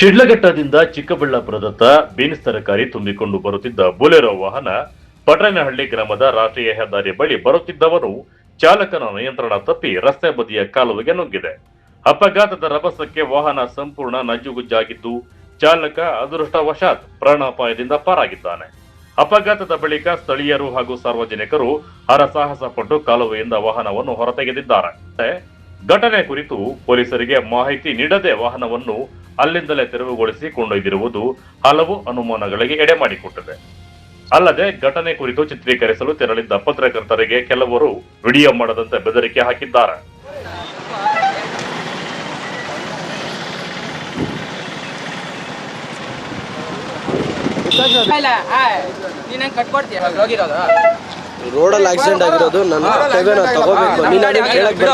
ಶಿಡ್ಲಘಟ್ಟದಿಂದ ಚಿಕ್ಕಬಳ್ಳಾಪುರದತ್ತ ಬೀನ್ಸ್ ತರಕಾರಿ ತುಂಬಿಕೊಂಡು ಬರುತ್ತಿದ್ದ ಬುಲೆರೋ ವಾಹನ ಪಟ್ರೇನಹಳ್ಳಿ ಗ್ರಾಮದ ರಾಷ್ಟ್ರೀಯ ಹೆದ್ದಾರಿ ಬಳಿ ಬರುತ್ತಿದ್ದವನು ಚಾಲಕನ ನಿಯಂತ್ರಣ ತಪ್ಪಿ ರಸ್ತೆ ಬದಿಯ ಕಾಲುವೆಗೆ ನುಗ್ಗಿದೆ. ಅಪಘಾತದ ರಭಸಕ್ಕೆ ವಾಹನ ಸಂಪೂರ್ಣ ನಜ್ಜುಗುಜ್ಜಾಗಿದ್ದು ಚಾಲಕ ಅದೃಷ್ಟವಶಾತ್ ಪ್ರಾಣಾಪಾಯದಿಂದ ಪಾರಾಗಿದ್ದಾನೆ. ಅಪಘಾತದ ಬಳಿಕ ಸ್ಥಳೀಯರು ಹಾಗೂ ಸಾರ್ವಜನಿಕರು ಹರಸಾಹಸ ಪಟ್ಟು ಕಾಲುವೆಯಿಂದ ವಾಹನವನ್ನು ಹೊರತೆಗೆದಿದ್ದಾರೆ. ಘಟನೆ ಕುರಿತು ಪೊಲೀಸರಿಗೆ ಮಾಹಿತಿ ನೀಡದೆ ವಾಹನವನ್ನು ಅಲ್ಲಿಂದಲೇ ತೆರವುಗೊಳಿಸಿ ಕೊಂಡೊಯ್ದಿರುವುದು ಹಲವು ಅನುಮಾನಗಳಿಗೆ ಎಡೆ ಮಾಡಿಕೊಟ್ಟಿದೆ. ಅಲ್ಲದೆ ಘಟನೆ ಕುರಿತು ಚಿತ್ರೀಕರಿಸಲು ತೆರಳಿದ್ದ ಪತ್ರಕರ್ತರಿಗೆ ಕೆಲವರು ವಿಡಿಯೋ ಮಾಡದಂತೆ ಬೆದರಿಕೆ ಹಾಕಿದ್ದಾರೆ. ರೋಡಲ್ಲಿ ಆಕ್ಸಿಡೆಂಟ್ ಆಗಿರೋದು ನನ್ನ ತಗೋಬೇಕು, ನೀನು ಅದನ್ನ ಕೇಳಕ್ ಬೇಡ.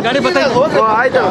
ಗಾಡಿ ಬರ್ತಾ ಆಯ್ತು.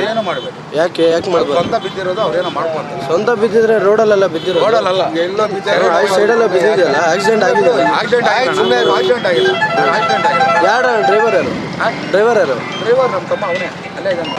ಏನು ಮಾಡಬೇಕು. ಯಾಕೆ ಮಾಡಬೇಕು? ಸ್ವಂತ ಬಿದ್ದಿರೋದು ಅವ್ರೇನೋ ಮಾಡ್ಕೊಂತಾರೆ. ಸ್ವಂತ ಬಿದ್ದಿದ್ರೆ ರೋಡಲ್ಲೆಲ್ಲ ಬಿದ್ದಿರೋದು. ರೋಡಲ್ಲ, ಎಲ್ಲೋ ಬಿದ್ದಿರೋ ಸೈಡೆಲ್ಲ ಬಿದ್ದಿದೆಯಲ್ಲ. ಆಕ್ಸಿಡೆಂಟ್ ಆಗಿದೆ. ಆಕ್ಸಿಡೆಂಟ್ ಆಗಿಲ್ಲ. ಯಾರು ಡ್ರೈವರ್ ಯಾರು? ಡ್ರೈವರ್ ನಮ್ಮ ತಮ್ಮ ಅವನೇ. ಅಲ್ಲೇ ಇದ್ದಾನೆ.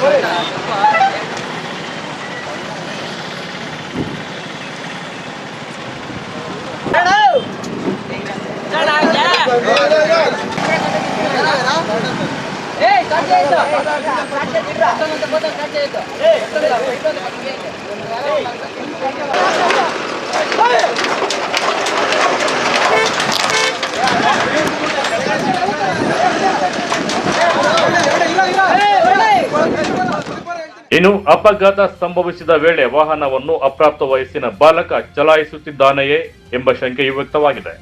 ಇನ್ನು ಅಪಘಾತ ಸಂಭವಿಸಿದ ವೇಳೆ ವಾಹನವನ್ನು ಅಪ್ರಾಪ್ತ ವಯಸ್ಸಿನ ಬಾಲಕ ಚಲಾಯಿಸುತ್ತಿದ್ದಾನೆಯೇ ಎಂಬ ಶಂಕೆಯೂ ವ್ಯಕ್ತವಾಗಿದೆ.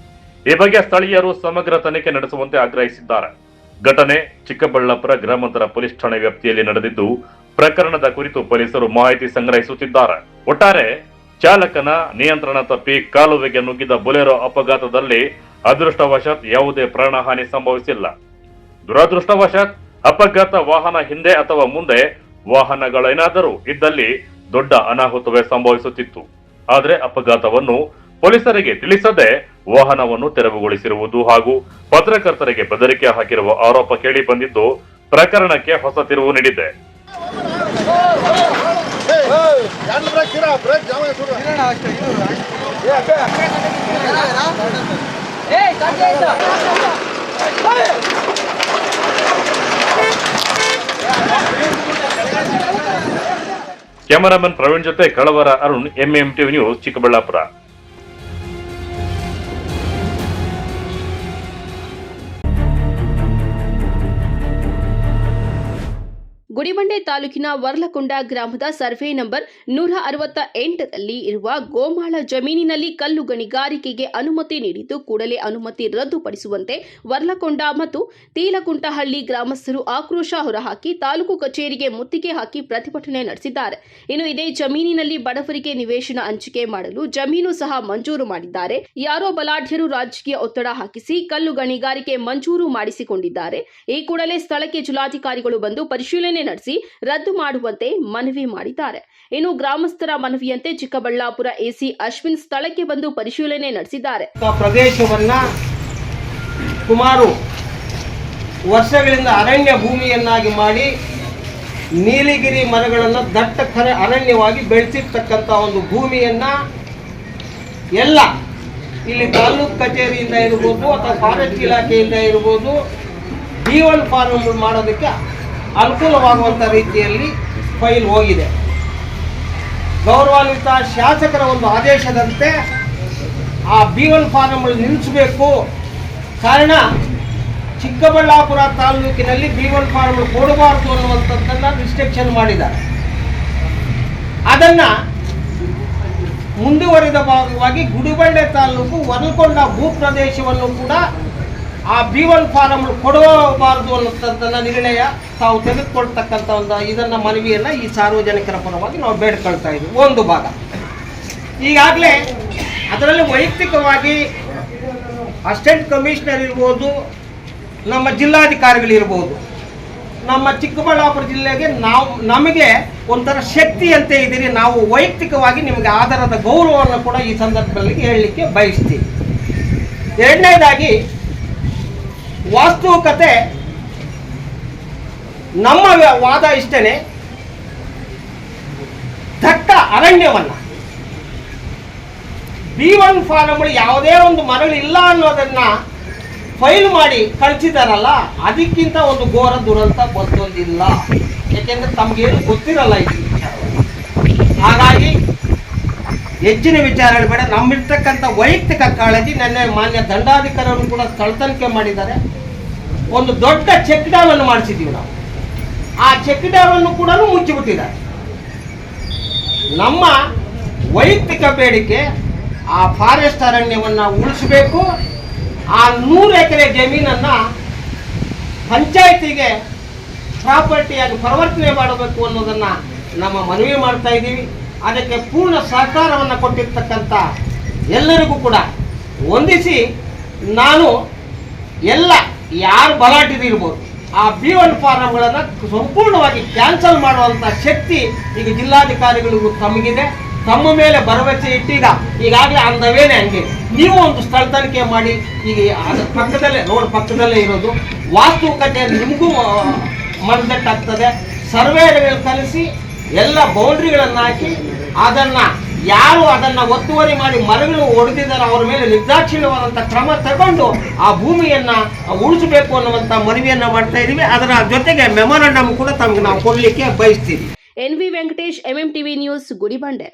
ಈ ಬಗ್ಗೆ ಸ್ಥಳೀಯರು ಸಮಗ್ರ ತನಿಖೆ ನಡೆಸುವಂತೆ ಆಗ್ರಹಿಸಿದ್ದಾರೆ. ಘಟನೆ ಚಿಕ್ಕಬಳ್ಳಾಪುರ ಗ್ರಾಮಾಂತರ ಪೊಲೀಸ್ ಠಾಣೆ ವ್ಯಾಪ್ತಿಯಲ್ಲಿ ನಡೆದಿದ್ದು, ಪ್ರಕರಣದ ಕುರಿತು ಪೊಲೀಸರು ಮಾಹಿತಿ ಸಂಗ್ರಹಿಸುತ್ತಿದ್ದಾರೆ. ಒಟ್ಟಾರೆ ಚಾಲಕನ ನಿಯಂತ್ರಣ ತಪ್ಪಿ ಕಾಲುವೆಗೆ ನುಗ್ಗಿದ ಬೊಲೆರೋ ಅಪಘಾತದಲ್ಲಿ ಅದೃಷ್ಟವಶಾತ್ ಯಾವುದೇ ಪ್ರಾಣಹಾನಿ ಸಂಭವಿಸಿಲ್ಲ. ದುರದೃಷ್ಟವಶಾತ್ ಅಪಘಾತ ವಾಹನ ಹಿಂದೆ ಅಥವಾ ಮುಂದೆ ವಾಹನಗಳೇನಾದರೂ ಇದ್ದಲ್ಲಿ ದೊಡ್ಡ ಅನಾಹುತವೇ ಸಂಭವಿಸುತ್ತಿತ್ತು. ಆದರೆ ಅಪಘಾತವನ್ನು ಪೊಲೀಸರಿಗೆ ತಿಳಿಸದೆ ವಾಹನವನ್ನು ತೆರವುಗೊಳಿಸಿರುವುದು ಹಾಗೂ ಪತ್ರಕರ್ತರಿಗೆ ಬೆದರಿಕೆ ಹಾಕಿರುವ ಆರೋಪ ಕೇಳಿ ಬಂದಿದ್ದು ಪ್ರಕರಣಕ್ಕೆ ಹೊಸ ತಿರುವು ನೀಡಿದೆ. ಕ್ಯಾಮರಾಮನ್ ಪ್ರವೀಣ್ ಜೊತೆ ಕಳವರ ಅರುಣ್, MMTV ನ್ಯೂಸ್, ಚಿಕ್ಕಬಳ್ಳಾಪುರ. ಗುಡಿಬಂಡೆ ತಾಲೂಕಿನ ವರ್ಲಕೊಂಡ ಗ್ರಾಮದ ಸರ್ವೆ ನಂಬರ್ 168ರಲ್ಲಿ ಇರುವ ಗೋಮಾಳ ಜಮೀನಿನಲ್ಲಿ ಕಲ್ಲು ಗಣಿಗಾರಿಕೆಗೆ ಅನುಮತಿ ನೀಡಿದ್ದು ಕೂಡಲೇ ಅನುಮತಿ ರದ್ದುಪಡಿಸುವಂತೆ ವರ್ಲಕೊಂಡ ಮತ್ತು ತೀಲಕುಂಟಹಳ್ಳಿ ಗ್ರಾಮಸ್ಥರು ಆಕ್ರೋಶ ಹೊರಹಾಕಿ ತಾಲೂಕು ಕಚೇರಿಗೆ ಮುತ್ತಿಗೆ ಹಾಕಿ ಪ್ರತಿಭಟನೆ ನಡೆಸಿದ್ದಾರೆ. ಇನ್ನು ಇದೇ ಜಮೀನಿನಲ್ಲಿ ಬಡವರಿಗೆ ನಿವೇಶನ ಹಂಚಿಕೆ ಮಾಡಲು ಜಮೀನು ಸಹ ಮಂಜೂರು ಮಾಡಿದ್ದಾರೆ. ಯಾರೋ ಬಲಾಢ್ಯರು ರಾಜಕೀಯ ಒತ್ತಡ ಹಾಕಿಸಿ ಕಲ್ಲು ಗಣಿಗಾರಿಕೆ ಮಂಜೂರು ಮಾಡಿಸಿಕೊಂಡಿದ್ದಾರೆ. ಈ ಕೂಡಲೇ ಸ್ಥಳಕ್ಕೆ ಜಿಲ್ಲಾಧಿಕಾರಿಗಳು ಬಂದು ಪರಿಶೀಲನೆ ನಡೆಸಿ ರದ್ದು ಮಾಡುವಂತೆ ಮನವಿ ಮಾಡಿದ್ದಾರೆ. ಇನ್ನು ಗ್ರಾಮಸ್ಥರ ಮನವಿಯಂತೆ ಚಿಕ್ಕಬಳ್ಳಾಪುರ ಎಸಿ ಅಶ್ವಿನ್ ಸ್ಥಳಕ್ಕೆ ಬಂದು ಪರಿಶೀಲನೆ ನಡೆಸಿದ್ದಾರೆ. ಪ್ರದೇಶವನ್ನ ಸುಮಾರು ವರ್ಷಗಳಿಂದ ಅರಣ್ಯ ಭೂಮಿಯನ್ನಾಗಿ ಮಾಡಿ ನೀಲಗಿರಿ ಮರಗಳನ್ನು ದಟ್ಟ ಅರಣ್ಯವಾಗಿ ಬೆಳೆಸಿರ್ತಕ್ಕಂಥ ಒಂದು ಭೂಮಿಯನ್ನ ಎಲ್ಲ ಇಲ್ಲಿ ತಾಲೂಕು ಕಚೇರಿಯಿಂದ ಇರ್ಬೋದು ಅಥವಾ ಫಾರೆಸ್ಟ್ ಇಲಾಖೆಯಿಂದ ಇರ್ಬೋದು B1 ಫಾರ್ಮ್ ಮಾಡೋದಕ್ಕೆ ಅನುಕೂಲವಾಗುವಂಥ ರೀತಿಯಲ್ಲಿ ಫೈಲ್ ಹೋಗಿದೆ. ಗೌರವಾನ್ವಿತ ಶಾಸಕರ ಒಂದು ಆದೇಶದಂತೆ ಆ B1 ಫಾರ್ಮ್ಗಳು ನಿಲ್ಲಿಸಬೇಕು. ಕಾರಣ ಚಿಕ್ಕಬಳ್ಳಾಪುರ ತಾಲೂಕಿನಲ್ಲಿ B1 ಫಾರ್ಮ್ಗಳು ಕೊಡಬಾರ್ದು ಅನ್ನುವಂಥದ್ದನ್ನು ರಿಸ್ಟ್ರಿಕ್ಷನ್ ಮಾಡಿದ್ದಾರೆ. ಅದನ್ನು ಮುಂದುವರಿದ ಭಾಗವಾಗಿ ಗುಡಿಬಂಡೆ ತಾಲೂಕು ವರ್ಲಕೊಂಡ ಭೂ ಪ್ರದೇಶವನ್ನು ಕೂಡ ಆ B1 ಫಾರಂ ಕೊಡಬಾರದು ಅನ್ನೋಂಥದ್ದನ್ನು ನಿರ್ಣಯ ತಾವು ತೆಗೆದುಕೊಳ್ತಕ್ಕಂಥ ಒಂದು ಇದನ್ನು ಮನವಿಯನ್ನು ಈ ಸಾರ್ವಜನಿಕರ ಪರವಾಗಿ ನಾವು ಬೇಡ್ಕೊಳ್ತಾ ಇದ್ದೀವಿ. ಒಂದು ಭಾಗ ಈಗಾಗಲೇ ಅದರಲ್ಲಿ ವೈಯಕ್ತಿಕವಾಗಿ ಅಸಿಸ್ಟೆಂಟ್ ಕಮಿಷನರ್ ಇರ್ಬೋದು, ನಮ್ಮ ಜಿಲ್ಲಾಧಿಕಾರಿಗಳಿರ್ಬೋದು, ನಮ್ಮ ಚಿಕ್ಕಬಳ್ಳಾಪುರ ಜಿಲ್ಲೆಗೆ ನಮಗೆ ಒಂಥರ ಶಕ್ತಿ ಅಂತ ಇದ್ದೀರಿ. ನಾವು ವೈಯಕ್ತಿಕವಾಗಿ ನಿಮಗೆ ಆಧಾರದ ಗೌರವವನ್ನು ಕೂಡ ಈ ಸಂದರ್ಭದಲ್ಲಿ ಹೇಳಲಿಕ್ಕೆ ಬಯಸ್ತೀವಿ. ಎರಡನೇದಾಗಿ ವಾಸ್ತವಿಕತೆ ನಮ್ಮ ವಾದ ಇಷ್ಟೇ, ದಟ್ಟ ಅರಣ್ಯವನ್ನು B1 ಫಾರ್ಮ್ಗಳು ಯಾವುದೇ ಒಂದು ಮರಳಿಲ್ಲ ಅನ್ನೋದನ್ನ ಫೈಲ್ ಮಾಡಿ ಕಳಿಸಿದಾರಲ್ಲ, ಅದಕ್ಕಿಂತ ಒಂದು ಘೋರ ದುರಂತ ಬಂದೊಂದಿಲ್ಲ. ಯಾಕೆಂದ್ರೆ ತಮಗೇನು ಗೊತ್ತಿರಲ್ಲ ಈ ವಿಚಾರ. ಹಾಗಾಗಿ ಹೆಚ್ಚಿನ ವಿಚಾರಗಳು ಬೇಡ. ನಮ್ಮಿರ್ತಕ್ಕಂಥ ವೈಯಕ್ತಿಕ ಕಾಳಜಿ, ನನ್ನ ಮಾನ್ಯ ದಂಡಾಧಿಕಾರಿಗಳು ಕೂಡ ಸ್ಥಳ ತನಿಖೆ ಮಾಡಿದ್ದಾರೆ. ಒಂದು ದೊಡ್ಡ ಚೆಕ್ ಡ್ಯಾಮ್ ಅನ್ನು ಮಾಡಿಸಿದ್ದೀವಿ ನಾವು. ಆ ಚೆಕ್ ಡ್ಯಾಮ್ ಅನ್ನು ಕೂಡ ಮುಚ್ಚಿಬಿಟ್ಟಿದ್ದಾರೆ. ನಮ್ಮ ವೈಯಕ್ತಿಕ ಬೇಡಿಕೆ ಆ ಫಾರೆಸ್ಟ್ ಅರಣ್ಯವನ್ನು ಉಳಿಸಬೇಕು. ಆ 100 ಎಕರೆ ಜಮೀನನ್ನು ಪಂಚಾಯತಿಗೆ ಪ್ರಾಪರ್ಟಿಯಾಗಿ ಪರಿವರ್ತನೆ ಮಾಡಬೇಕು ಅನ್ನೋದನ್ನು ನಮ್ಮ ಮನವಿ ಮಾಡ್ತಾ ಇದ್ದೀವಿ. ಅದಕ್ಕೆ ಪೂರ್ಣ ಸಹಕಾರವನ್ನು ಕೊಟ್ಟಿರ್ತಕ್ಕಂಥ ಎಲ್ಲರಿಗೂ ಕೂಡ ವಂದಿಸಿ, ನಾನು ಎಲ್ಲ ಯಾರು ಬಲಾಟಿದಿರ್ಬೋದು ಆ B1 ಫಾರಂಗಳನ್ನು ಸಂಪೂರ್ಣವಾಗಿ ಕ್ಯಾನ್ಸಲ್ ಮಾಡುವಂಥ ಶಕ್ತಿ ಈಗ ಜಿಲ್ಲಾಧಿಕಾರಿಗಳಿಗೂ ತಮಗಿದೆ. ತಮ್ಮ ಮೇಲೆ ಭರವಸೆ ಇಟ್ಟೀಗ ಈಗಾಗಲೇ ಅಂದವೇನೆ ಹಂಗೆ ನೀವು ಒಂದು ಸ್ಥಳ ತನಿಖೆ ಮಾಡಿ. ಈಗ ಅದರ ಪಕ್ಕದಲ್ಲೇ ರೋಡ್ ಪಕ್ಕದಲ್ಲೇ ಇರೋದು, ವಾಸ್ತುಕತೆ ನಿಮಗೂ ಮನದಟ್ಟಾಗ್ತದೆ. ಸರ್ವೇಗಳು ಕಲಿಸಿ ಎಲ್ಲ ಬೌಂಡ್ರಿಗಳನ್ನು ಹಾಕಿ ಅದನ್ನು ಯಾರು ಅದನ್ನು ಒತ್ತುವರಿ ಮಾಡಿ ಮರಗಳು ಹೊಡೆದಿದ್ದಾರೆ ಅವರ ಮೇಲೆ ನಿರ್ದಾಕ್ಷಿಣ್ಯವಾದಂಥ ಕ್ರಮ ತಗೊಂಡು ಆ ಭೂಮಿಯನ್ನು ಉಳಿಸಬೇಕು ಅನ್ನುವಂಥ ಮನವಿಯನ್ನು ಮಾಡ್ತಾ ಇದ್ದೀವಿ. ಅದರ ಜೊತೆಗೆ ಮೆಮೊರಂಡಮ್ ಕೂಡ ತಮಗೆ ನಾವು ಕೊಡಲಿಕ್ಕೆ ಬಯಸ್ತೀವಿ. NV Venkatesh, MMTV news, Gudibande.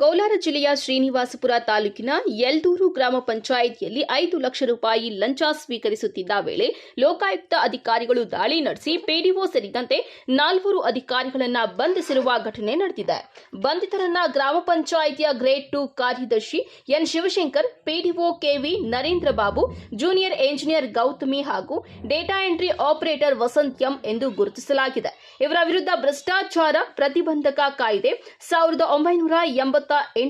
Kolar ಜಿಲ್ಲೆಯ ಶ್ರೀನಿವಾಸಪುರ ತಾಲೂಕಿನ ಯಲ್ದೂರು ಗ್ರಾಮ ಪಂಚಾಯಿತಿಯಲ್ಲಿ 5 ಲಕ್ಷ ರೂಪಾಯಿ ಲಂಚ ಸ್ವೀಕರಿಸುತ್ತಿದ್ದ ವೇಳೆ ಲೋಕಾಯುಕ್ತ ಅಧಿಕಾರಿಗಳು ದಾಳಿ ನಡೆಸಿ ಪಿಡಿಒ ಸೇರಿದಂತೆ 4 ಅಧಿಕಾರಿಗಳನ್ನು ಬಂಧಿಸಿರುವ ಘಟನೆ ನಡೆದಿದೆ. ಬಂಧಿತರನ್ನ ಗ್ರಾಮ ಪಂಚಾಯಿತಿಯ ಗ್ರೇಡ್ 2 ಕಾರ್ಯದರ್ಶಿ N Shivashankar, PDO KV Narendra Babu, junior engineer Gauthami ಹಾಗೂ data entry operator Vasanth M ಎಂದು ಗುರುತಿಸಲಾಗಿದೆ. ಇವರ ವಿರುದ್ಧ ಭ್ರಷ್ಟಾಚಾರ ಪ್ರತಿಬಂಧಕ ಕಾಯ್ದೆ 1988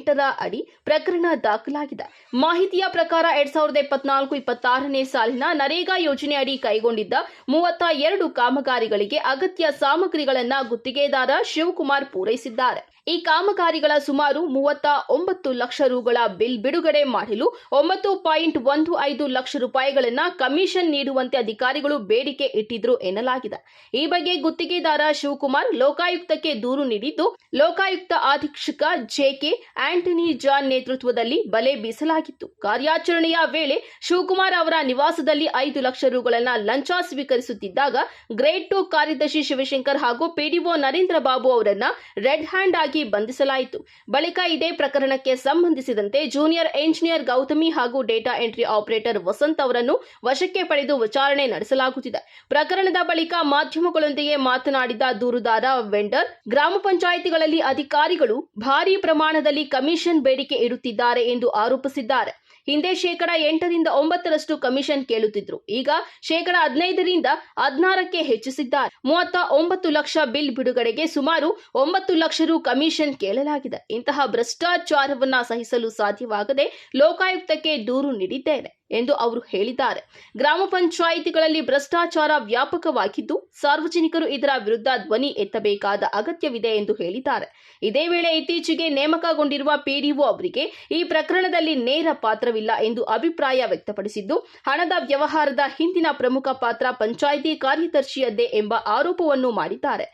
ಅಡಿ ಪ್ರಕರಣ ದಾಖಲಾಗಿದೆ. ಮಾಹಿತಿಯ ಪ್ರಕಾರ 2024-26ನೇ ಸಾಲಿನ ನರೇಗಾ ಯೋಜನೆ ಅಡಿ ಕೈಗೊಂಡಿದ್ದ 32 ಕಾಮಗಾರಿಗಳಿಗೆ ಅಗತ್ಯ ಸಾಮಗ್ರಿಗಳನ್ನು ಗುತ್ತಿಗೆದಾರ ಶಿವಕುಮಾರ್ ಪೂರೈಸಿದ್ದಾರೆ. ಈ ಕಾಮಗಾರಿಗಳ ಸುಮಾರು 39 ಲಕ್ಷ ರೂಗಳ ಬಿಲ್ ಬಿಡುಗಡೆ ಮಾಡಲು 9.15 ಲಕ್ಷ ರೂಪಾಯಿಗಳನ್ನು ಕಮಿಷನ್ ನೀಡುವಂತೆ ಅಧಿಕಾರಿಗಳು ಬೇಡಿಕೆ ಇಟ್ಟಿದ್ರು ಎನ್ನಲಾಗಿದೆ. ಈ ಬಗ್ಗೆ ಗುತ್ತಿಗೆದಾರ ಶಿವಕುಮಾರ್ ಲೋಕಾಯುಕ್ತಕ್ಕೆ ದೂರು ನೀಡಿದ್ದು, ಲೋಕಾಯುಕ್ತ ಅಧೀಕ್ಷಕ ಜೆಕೆ ಆಂಟನಿ ಜಾನ್ ನೇತೃತ್ವದಲ್ಲಿ ಬಲೆ ಬೀಸಲಾಗಿತ್ತು. ಕಾರ್ಯಾಚರಣೆಯ ವೇಳೆ ಶಿವಕುಮಾರ್ ಅವರ ನಿವಾಸದಲ್ಲಿ 5 ಲಕ್ಷ ರೂಗಳನ್ನು ಲಂಚ ಸ್ವೀಕರಿಸುತ್ತಿದ್ದಾಗ ಗ್ರೇಡ್ 2 ಕಾರ್ಯದರ್ಶಿ ಶಿವಶಂಕರ್ ಹಾಗೂ ಪಿಡಿಒ ನರೇಂದ್ರ ಬಾಬು ಅವರನ್ನ ರೆಡ್ ಹ್ಯಾಂಡ್ ಆಗಿ ಬಂಧಿಸಲಾಯಿತು. ಬಳಿಕ ಇದೇ ಪ್ರಕರಣಕ್ಕೆ ಸಂಬಂಧಿಸಿದಂತೆ ಜೂನಿಯರ್ ಎಂಜಿನಿಯರ್ ಗೌತಮಿ ಹಾಗೂ ಡೇಟಾ ಎಂಟ್ರಿ ಆಪರೇಟರ್ ವಸಂತ್ ಅವರನ್ನು ವಶಕ್ಕೆ ಪಡೆದು ವಿಚಾರಣೆ ನಡೆಸಲಾಗುತ್ತಿದೆ. ಪ್ರಕರಣದ ಬಳಿಕ ಮಾಧ್ಯಮಗಳೊಂದಿಗೆ ಮಾತನಾಡಿದ ದೂರುದಾರ ವೆಂಡರ್, ಗ್ರಾಮ ಪಂಚಾಯಿತಿಗಳಲ್ಲಿ ಅಧಿಕಾರಿಗಳು ಭಾರೀ ಪ್ರಮಾಣದಲ್ಲಿ ಕಮಿಷನ್ ಬೇಡಿಕೆ ಇಡುತ್ತಿದ್ದಾರೆ ಎಂದು ಆರೋಪಿಸಿದ್ದಾರೆ. ಹಿಂದೆ 8% ಕಮಿಷನ್ ಕೇಳುತ್ತಿದ್ರು, ಈಗ 15% ಹೆಚ್ಚಿಸಿದ್ದಾರೆ. 39 ಲಕ್ಷ ಬಿಲ್ ಬಿಡುಗಡೆಗೆ ಸುಮಾರು 9 ಲಕ್ಷ ರು ಕಮಿಷನ್ ಕೇಳಲಾಗಿದೆ. ಇಂತಹ ಭ್ರಷ್ಟಾಚಾರವನ್ನ ಸಹಿಸಲು ಸಾಧ್ಯವಾಗದೆ ಲೋಕಾಯುಕ್ತಕ್ಕೆ ದೂರು ನೀಡಿದ್ದೇನೆ ಎಂದು ಅವರು ಹೇಳಿದ್ದಾರೆ. ಗ್ರಾಮ ಪಂಚಾಯಿತಿಗಳಲ್ಲಿ ಭ್ರಷ್ಟಾಚಾರ ವ್ಯಾಪಕವಾಗಿದ್ದು, ಸಾರ್ವಜನಿಕರು ಇದರ ವಿರುದ್ಧ ಧ್ವನಿ ಎತ್ತಬೇಕಾದ ಅಗತ್ಯವಿದೆ ಎಂದು ಹೇಳಿದ್ದಾರೆ. ಇದೇ ವೇಳೆ ಇತ್ತೀಚೆಗೆ ನೇಮಕಗೊಂಡಿರುವ ಪಿಡಿಒ ಅವರಿಗೆ ಈ ಪ್ರಕರಣದಲ್ಲಿ ನೇರ ಪಾತ್ರವಿಲ್ಲ ಎಂದು ಅಭಿಪ್ರಾಯ ವ್ಯಕ್ತಪಡಿಸಿದ್ದು, ಹಣದ ವ್ಯವಹಾರದ ಹಿಂದಿನ ಪ್ರಮುಖ ಪಾತ್ರ ಪಂಚಾಯಿತಿ ಕಾರ್ಯದರ್ಶಿಯದ್ದೇ ಎಂಬ ಆರೋಪವನ್ನು ಮಾಡಿದ್ದಾರೆ.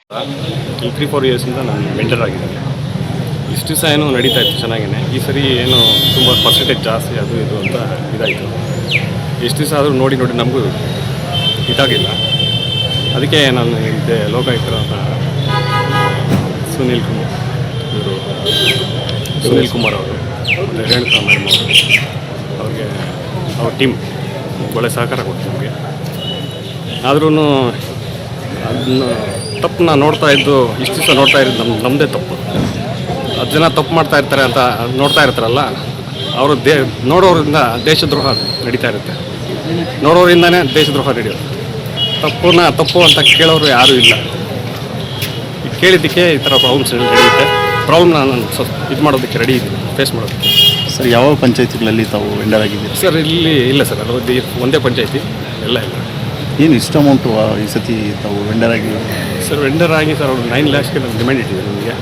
3-4 ಇಯರ್ಸಿಂದ ನಾನು ವೆಂಡರ್ ಆಗಿದ್ದೇನೆ. ಇಷ್ಟು ದಿವಸ ಏನೋ ನಡೀತಾ ಇತ್ತು ಚೆನ್ನಾಗೇ. ಈ ಸರಿ ಏನೋ ತುಂಬ ಪರ್ಸೆಂಟೇಜ್ ಜಾಸ್ತಿ ಅದು ಇದು ಅಂತ ಇದಾಯಿತು. ಎಷ್ಟು ದಿವಸ ಆದರೂ ನೋಡಿ ನಮಗೂ ಇದಾಗಿಲ್ಲ. ಅದಕ್ಕೆ ನಾನು ಇದ್ದೆ ಲೋಕಾಯುಕ್ತರಾದ ಸುನೀಲ್ ಕುಮಾರ್ ಅವರು ಮತ್ತು ರೇಣುಕಾ ಮೇಡಮ್ ಅವರು, ಅವ್ರಿಗೆ ಅವ್ರ ಟೀಮ್ ಒಳ್ಳೆ ಸಹಕಾರ ಕೊಡ್ತೀವಿ ನಮಗೆ. ಆದ್ರೂ ಅದನ್ನು ತಪ್ಪನ್ನ ನೋಡ್ತಾ ಇದ್ದು ಇಷ್ಟು ದಿವಸ ನೋಡ್ತಾ ಇರೋದು ನಮ್ಮದೇ ತಪ್ಪು. 10 ಜನ ತಪ್ಪು ಮಾಡ್ತಾ ಇರ್ತಾರೆ ಅಂತ ನೋಡ್ತಾ ಇರ್ತಾರಲ್ಲ, ಅವರು ನೋಡೋರಿಂದ ದೇಶದ್ರೋಹ ನಡೀತಾ ಇರುತ್ತೆ. ನೋಡೋರಿಂದನೇ ದೇಶದ್ರೋಹ ನಡೆಯೋದು. ತಪ್ಪು ಅಂತ ಕೇಳೋರು ಯಾರೂ ಇಲ್ಲ. ಕೇಳಿದ್ದಕ್ಕೆ ಈ ಥರ ಪ್ರಾಬ್ಲಮ್ಸ್ ನಡೆಯುತ್ತೆ. ಪ್ರಾಬ್ಲಮ್ನ ನಾನು ಇದು ಮಾಡೋದಕ್ಕೆ ರೆಡಿ ಇದ್ದೀನಿ, ಫೇಸ್ ಮಾಡೋದಕ್ಕೆ. ಸರ್, ಯಾವ ಪಂಚಾಯತಿಗಳಲ್ಲಿ ತಾವು ವೆಂಡರ್ ಆಗಿದ್ದೀರಿ? ಸರ್, ಇಲ್ಲಿ ಇಲ್ಲ ಸರ್, ಅದು ಒಂದೇ ಪಂಚಾಯತಿ, ಎಲ್ಲ ಇಲ್ಲ. ಏನು ಇಷ್ಟು ಅಮೌಂಟು ಈ ಸತಿ ತಾವು ವೆಂಡರ್ ಆಗಿ? ಸರ್, ವೆಂಡರ್ ಆಗಿ ಸರ್ ಅವರು 9 ಲ್ಯಾಕ್ಸ್ಗೆ ನಾನು ಡಿಮ್ಯಾಂಡ್ ಇಟ್ಟಿದ್ದೀನಿ ನಿಮಗೆ.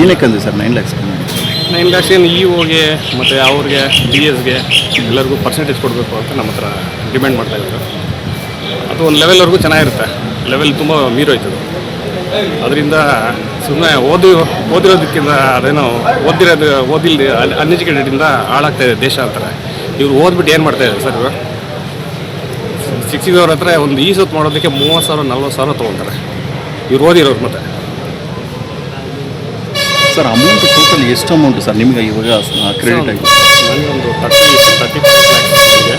ಏನಕ್ಕಂದ್ರೆ ಸರ್ 9 ಲ್ಯಾಕ್ಸ್? 9 ಲ್ಯಾಕ್ಸ್ ಏನು ಇಒಗೆ ಮತ್ತು ಅವ್ರಿಗೆ DSಗೆ ಎಲ್ಲರಿಗೂ ಪರ್ಸೆಂಟೇಜ್ ಕೊಡಬೇಕು ಅಂತ ನಮ್ಮ ಹತ್ರ ಡಿಮ್ಯಾಂಡ್ ಮಾಡ್ತಾಯಿದ್ದಾರೆ. ಅದು ಒಂದು ಲೆವೆಲ್ವರೆಗೂ ಚೆನ್ನಾಗಿರುತ್ತೆ, ಲೆವೆಲ್ ತುಂಬ ಮೀರೋಯ್ತದೆ. ಅದರಿಂದ ಸುಮ್ಮನೆ ಓದಿರೋದಕ್ಕಿಂತ ಅದೇನೋ ಓದಿಲ್ದೆ ಅನ್ಎಜುಕೇಟೆಡಿಂದ ಹಾಳಾಗ್ತಾಯಿದೆ ದೇಶ ಅಂತಾರೆ. ಇವ್ರು ಓದ್ಬಿಟ್ಟು ಏನು ಮಾಡ್ತಾಯಿದ್ದಾರೆ ಸರ್? ಇವರು ಶಿಕ್ಷಿತವ್ರ ಹತ್ರ ಒಂದು ಸೊತ್ತು ಮಾಡೋದಕ್ಕೆ 30,000 40,000 ತೊಗೊತಾರೆ ಇವ್ರು ಓದಿರೋರು. ಮತ್ತು ಸರ್, ಅಮೌಂಟ್ ಟೋಟಲ್ ಎಷ್ಟು ಅಮೌಂಟು ಸರ್ ನಿಮಗೆ ಇವಾಗ ಕ್ರೆಡಿಟ್ ಆಗಿ? ನನಗೊಂದು 35 ಲ್ಯಾಕ್ಸ್ ಇದೆ.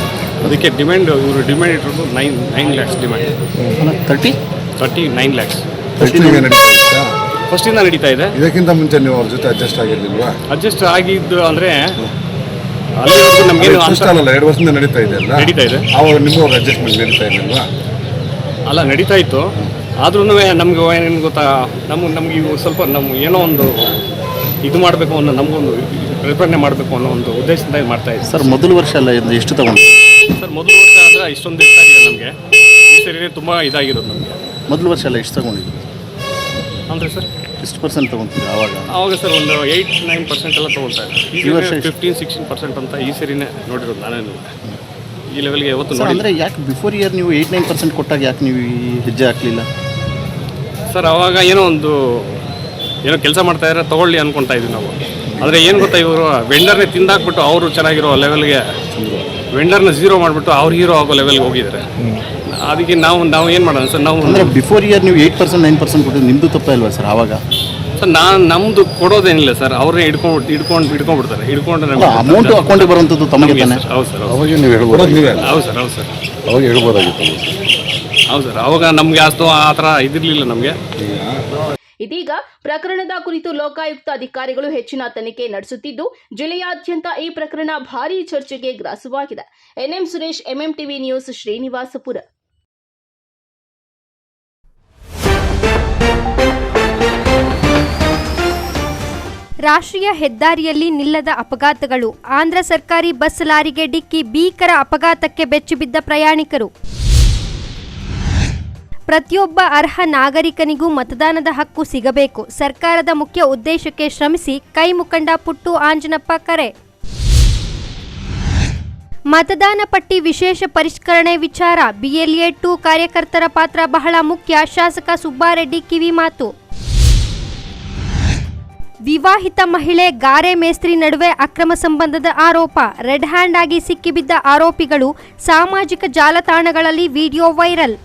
ಅದಕ್ಕೆ ಡಿಮ್ಯಾಂಡ್ ಇವರು ಡಿಮ್ಯಾಂಡ್ ಇಟ್ಟಿರೋದು 9 ಲ್ಯಾಕ್ಸ್ ಡಿಮ್ಯಾಂಡ್. 39 ಲ್ಯಾಕ್ಸ್ ಫಸ್ಟಿಂದ ನಡೀತಾ ಇದೆ. ಇದಕ್ಕಿಂತ ಮುಂಚೆ ನೀವು ಅವ್ರ ಜೊತೆ ಅಡ್ಜಸ್ಟ್ ಆಗಿರಲಿಲ್ವಾ? ಅಡ್ಜಸ್ಟ್ ಆಗಿದ್ದು ಅಂದರೆ ಅಲ್ಲಿವರೆಗೂ ನಮಗೇನು ಅಲ್ಲ, 2 ವರ್ಷದಿಂದ ನಡೀತಾ ಇದೆ ಅಲ್ಲ? ನಡೀತಾ ಇದೆ. ಅವಾಗ ನಿಮಗೂ ಅಡ್ಜಸ್ಟ್ಮೆಂಟ್ ನಡೀತಾ ಇರಲಿಲ್ವಾ? ಅಲ್ಲ, ನಡೀತಾ ಇತ್ತು. ಆದ್ರೂ ನಮಗೆ ಏನು ಗೊತ್ತಾ, ನಮಗೆ ಇವು ಸ್ವಲ್ಪ ಏನೋ ಒಂದು ಇದು ಮಾಡಬೇಕು ಅನ್ನೋ ನಮಗೊಂದು ಪ್ರತಿಭಟನೆ ಮಾಡಬೇಕು ಅನ್ನೋ ಒಂದು ಉದ್ದೇಶದಿಂದ ಇದು ಮಾಡ್ತಾ ಇದ್ದೀವಿ ಸರ್. ಮೊದಲ ವರ್ಷ ಅಲ್ಲ ಇದು ಎಷ್ಟು ತಗೊಂಡು ಸರ್. ಮೊದಲ ವರ್ಷ ಅಂದರೆ ಇಷ್ಟೊಂದು ಇರ್ತಾ ಇರಲಿಲ್ಲ ನಮಗೆ. ಈ ಸರಿನೇ ತುಂಬ ಇದಾಗಿರೋದು ನಮಗೆ. ಮೊದಲ ವರ್ಷ ಎಲ್ಲ ಎಷ್ಟು ತಗೊಂಡಿದ್ದು ಅಂದರೆ ಸರ್ ಎಷ್ಟು ಪರ್ಸೆಂಟ್ ತೊಗೊತೀವಿ ಆವಾಗ ಸರ್ ಒಂದು 8-9% ಎಲ್ಲ ತೊಗೊಳ್ತಾ ಇದ್ದಾರೆ. ಈ ವರ್ಷ 15-16% ಅಂತ ಈ ಸರಿನೇ ನೋಡಿರೋದು ನಾನೇನು ಈ ಲೆವೆಲ್ಗೆ ಯಾವತ್ತು ನೋಡಿ. ಅಂದರೆ ಯಾಕೆ ಬಿಫೋರ್ ಇಯರ್ ನೀವು 8-9% ಕೊಟ್ಟಾಗ ಯಾಕೆ ನೀವು ಈ ಹೆಜ್ಜೆ ಹಾಕಲಿಲ್ಲ ಸರ್? ಆವಾಗ ಏನೋ ಕೆಲಸ ಮಾಡ್ತಾ ಇದ್ದಾರೆ ತೊಗೊಳ್ಳಿ ಅಂದ್ಕೊಳ್ತಾ ಇದ್ವಿ ನಾವು. ಆದರೆ ಏನು ಗೊತ್ತಾ, ಇವರು ವೆಂಡರ್ನೇ ತಿಂದಾಕ್ಬಿಟ್ಟು ಅವರು ಚೆನ್ನಾಗಿರೋ ಲೆವೆಲ್ಗೆ ವೆಂಡರ್ನ ಝೀರೋ ಮಾಡಿಬಿಟ್ಟು ಅವ್ರು ಹೀರೋ ಆಗೋ ಲೆವೆಲ್ಗೆ ಹೋಗಿದ್ದಾರೆ. ಅದಕ್ಕೆ ನಾವು ಏನು ಮಾಡೋಣ ಸರ್? ನಾವು ಅಂದರೆ ಬಿಫೋರ್ ಇಯರ್ ನೀವು 8% 9% ಕೊಟ್ಟು ನಿಮ್ಮದು ತಪ್ಪ ಇಲ್ವಾ ಸರ್? ಆವಾಗ ಸರ್ ನಮ್ಮದು ಕೊಡೋದೇನಿಲ್ಲ ಸರ್. ಅವ್ರನ್ನೇ ಹಿಡ್ಕೊಂಡ್ಬಿಡ್ತಾರೆ. ಹಿಡ್ಕೊಂಡ್ರೆ ಅಮೌಂಟು ಅಕೌಂಟಿಗೆ ಬರುವಂಥದ್ದು ತಮಗೆ ತಾನೆ? ಹೌದು ಸರ್. ಅವಾಗ ನೀವು ಹೇಳ್ಬೋದು. ಹೌದು ಸರ್. ಹೌದು ಸರ್. ಅವಾಗ ಹೇಳ್ಬೋದಾಗಿತ್ತು. ಹೌದು ಸರ್. ಅವಾಗ ನಮಗೆ ಅಷ್ಟು ಆ ಥರ ಇದಿರಲಿಲ್ಲ ನಮಗೆ. ಇದೀಗ ಪ್ರಕರಣದ ಕುರಿತು ಲೋಕಾಯುಕ್ತ ಅಧಿಕಾರಿಗಳು ಹೆಚ್ಚಿನ ತನಿಖೆ ನಡೆಸುತ್ತಿದ್ದು, ಜಿಲ್ಲೆಯಾದ್ಯಂತ ಈ ಪ್ರಕರಣ ಭಾರೀ ಚರ್ಚೆಗೆ ಗ್ರಾಸವಾಗಿದೆ. NM Suresh, MMTV news, Srinivaspur. ರಾಷ್ಟ್ರೀಯ ಹೆದ್ದಾರಿಯಲ್ಲಿ ನಿಲ್ಲದ ಅಪಘಾತಗಳು. ಆಂಧ್ರ ಸರ್ಕಾರಿ ಬಸ್ ಲಾರಿಗೆ ಡಿಕ್ಕಿ, ಭೀಕರ ಅಪಘಾತಕ್ಕೆ ಬೆಚ್ಚಿಬಿದ್ದ ಪ್ರಯಾಣಿಕರು. ಪ್ರತಿಯೊಬ್ಬ ಅರ್ಹ ನಾಗರಿಕನಿಗೂ ಮತದಾನದ ಹಕ್ಕು ಸಿಗಬೇಕು. ಸರ್ಕಾರದ ಮುಖ್ಯ ಉದ್ದೇಶಕ್ಕೆ ಶ್ರಮಿಸಿ. ಕೈ ಮುಖಂಡ ಪುಟ್ಟು ಆಂಜನಪ್ಪ ಕರೆ. ಮತದಾನ ಪಟ್ಟಿ ವಿಶೇಷ ಪರಿಷ್ಕರಣೆ ವಿಚಾರ. BLA 2 ಕಾರ್ಯಕರ್ತರ ಪಾತ್ರ ಬಹಳ ಮುಖ್ಯ. ಶಾಸಕ ಸುಬ್ಬಾರೆಡ್ಡಿ ಕಿವಿಮಾತು. ವಿವಾಹಿತ ಮಹಿಳೆ ಗಾರೆ ಮೇಸ್ತ್ರಿ ನಡುವೆ ಅಕ್ರಮ ಸಂಬಂಧದ ಆರೋಪ. ರೆಡ್ ಹ್ಯಾಂಡ್ ಆಗಿ ಸಿಕ್ಕಿಬಿದ್ದ ಆರೋಪಿಗಳು. ಸಾಮಾಜಿಕ ಜಾಲತಾಣಗಳಲ್ಲಿ ವಿಡಿಯೋ ವೈರಲ್.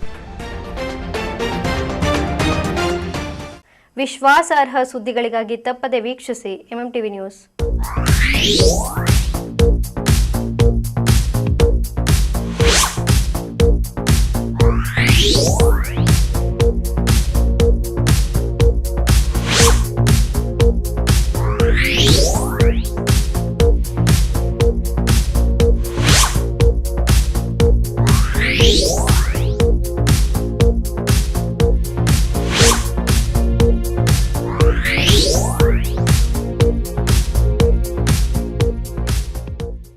ವಿಶ್ವಾಸಾರ್ಹ ಸುದ್ದಿಗಳಿಗಾಗಿ ತಪ್ಪದೆ ವೀಕ್ಷಿಸಿ ಎಂಎಂಟಿವಿ ನ್ಯೂಸ್.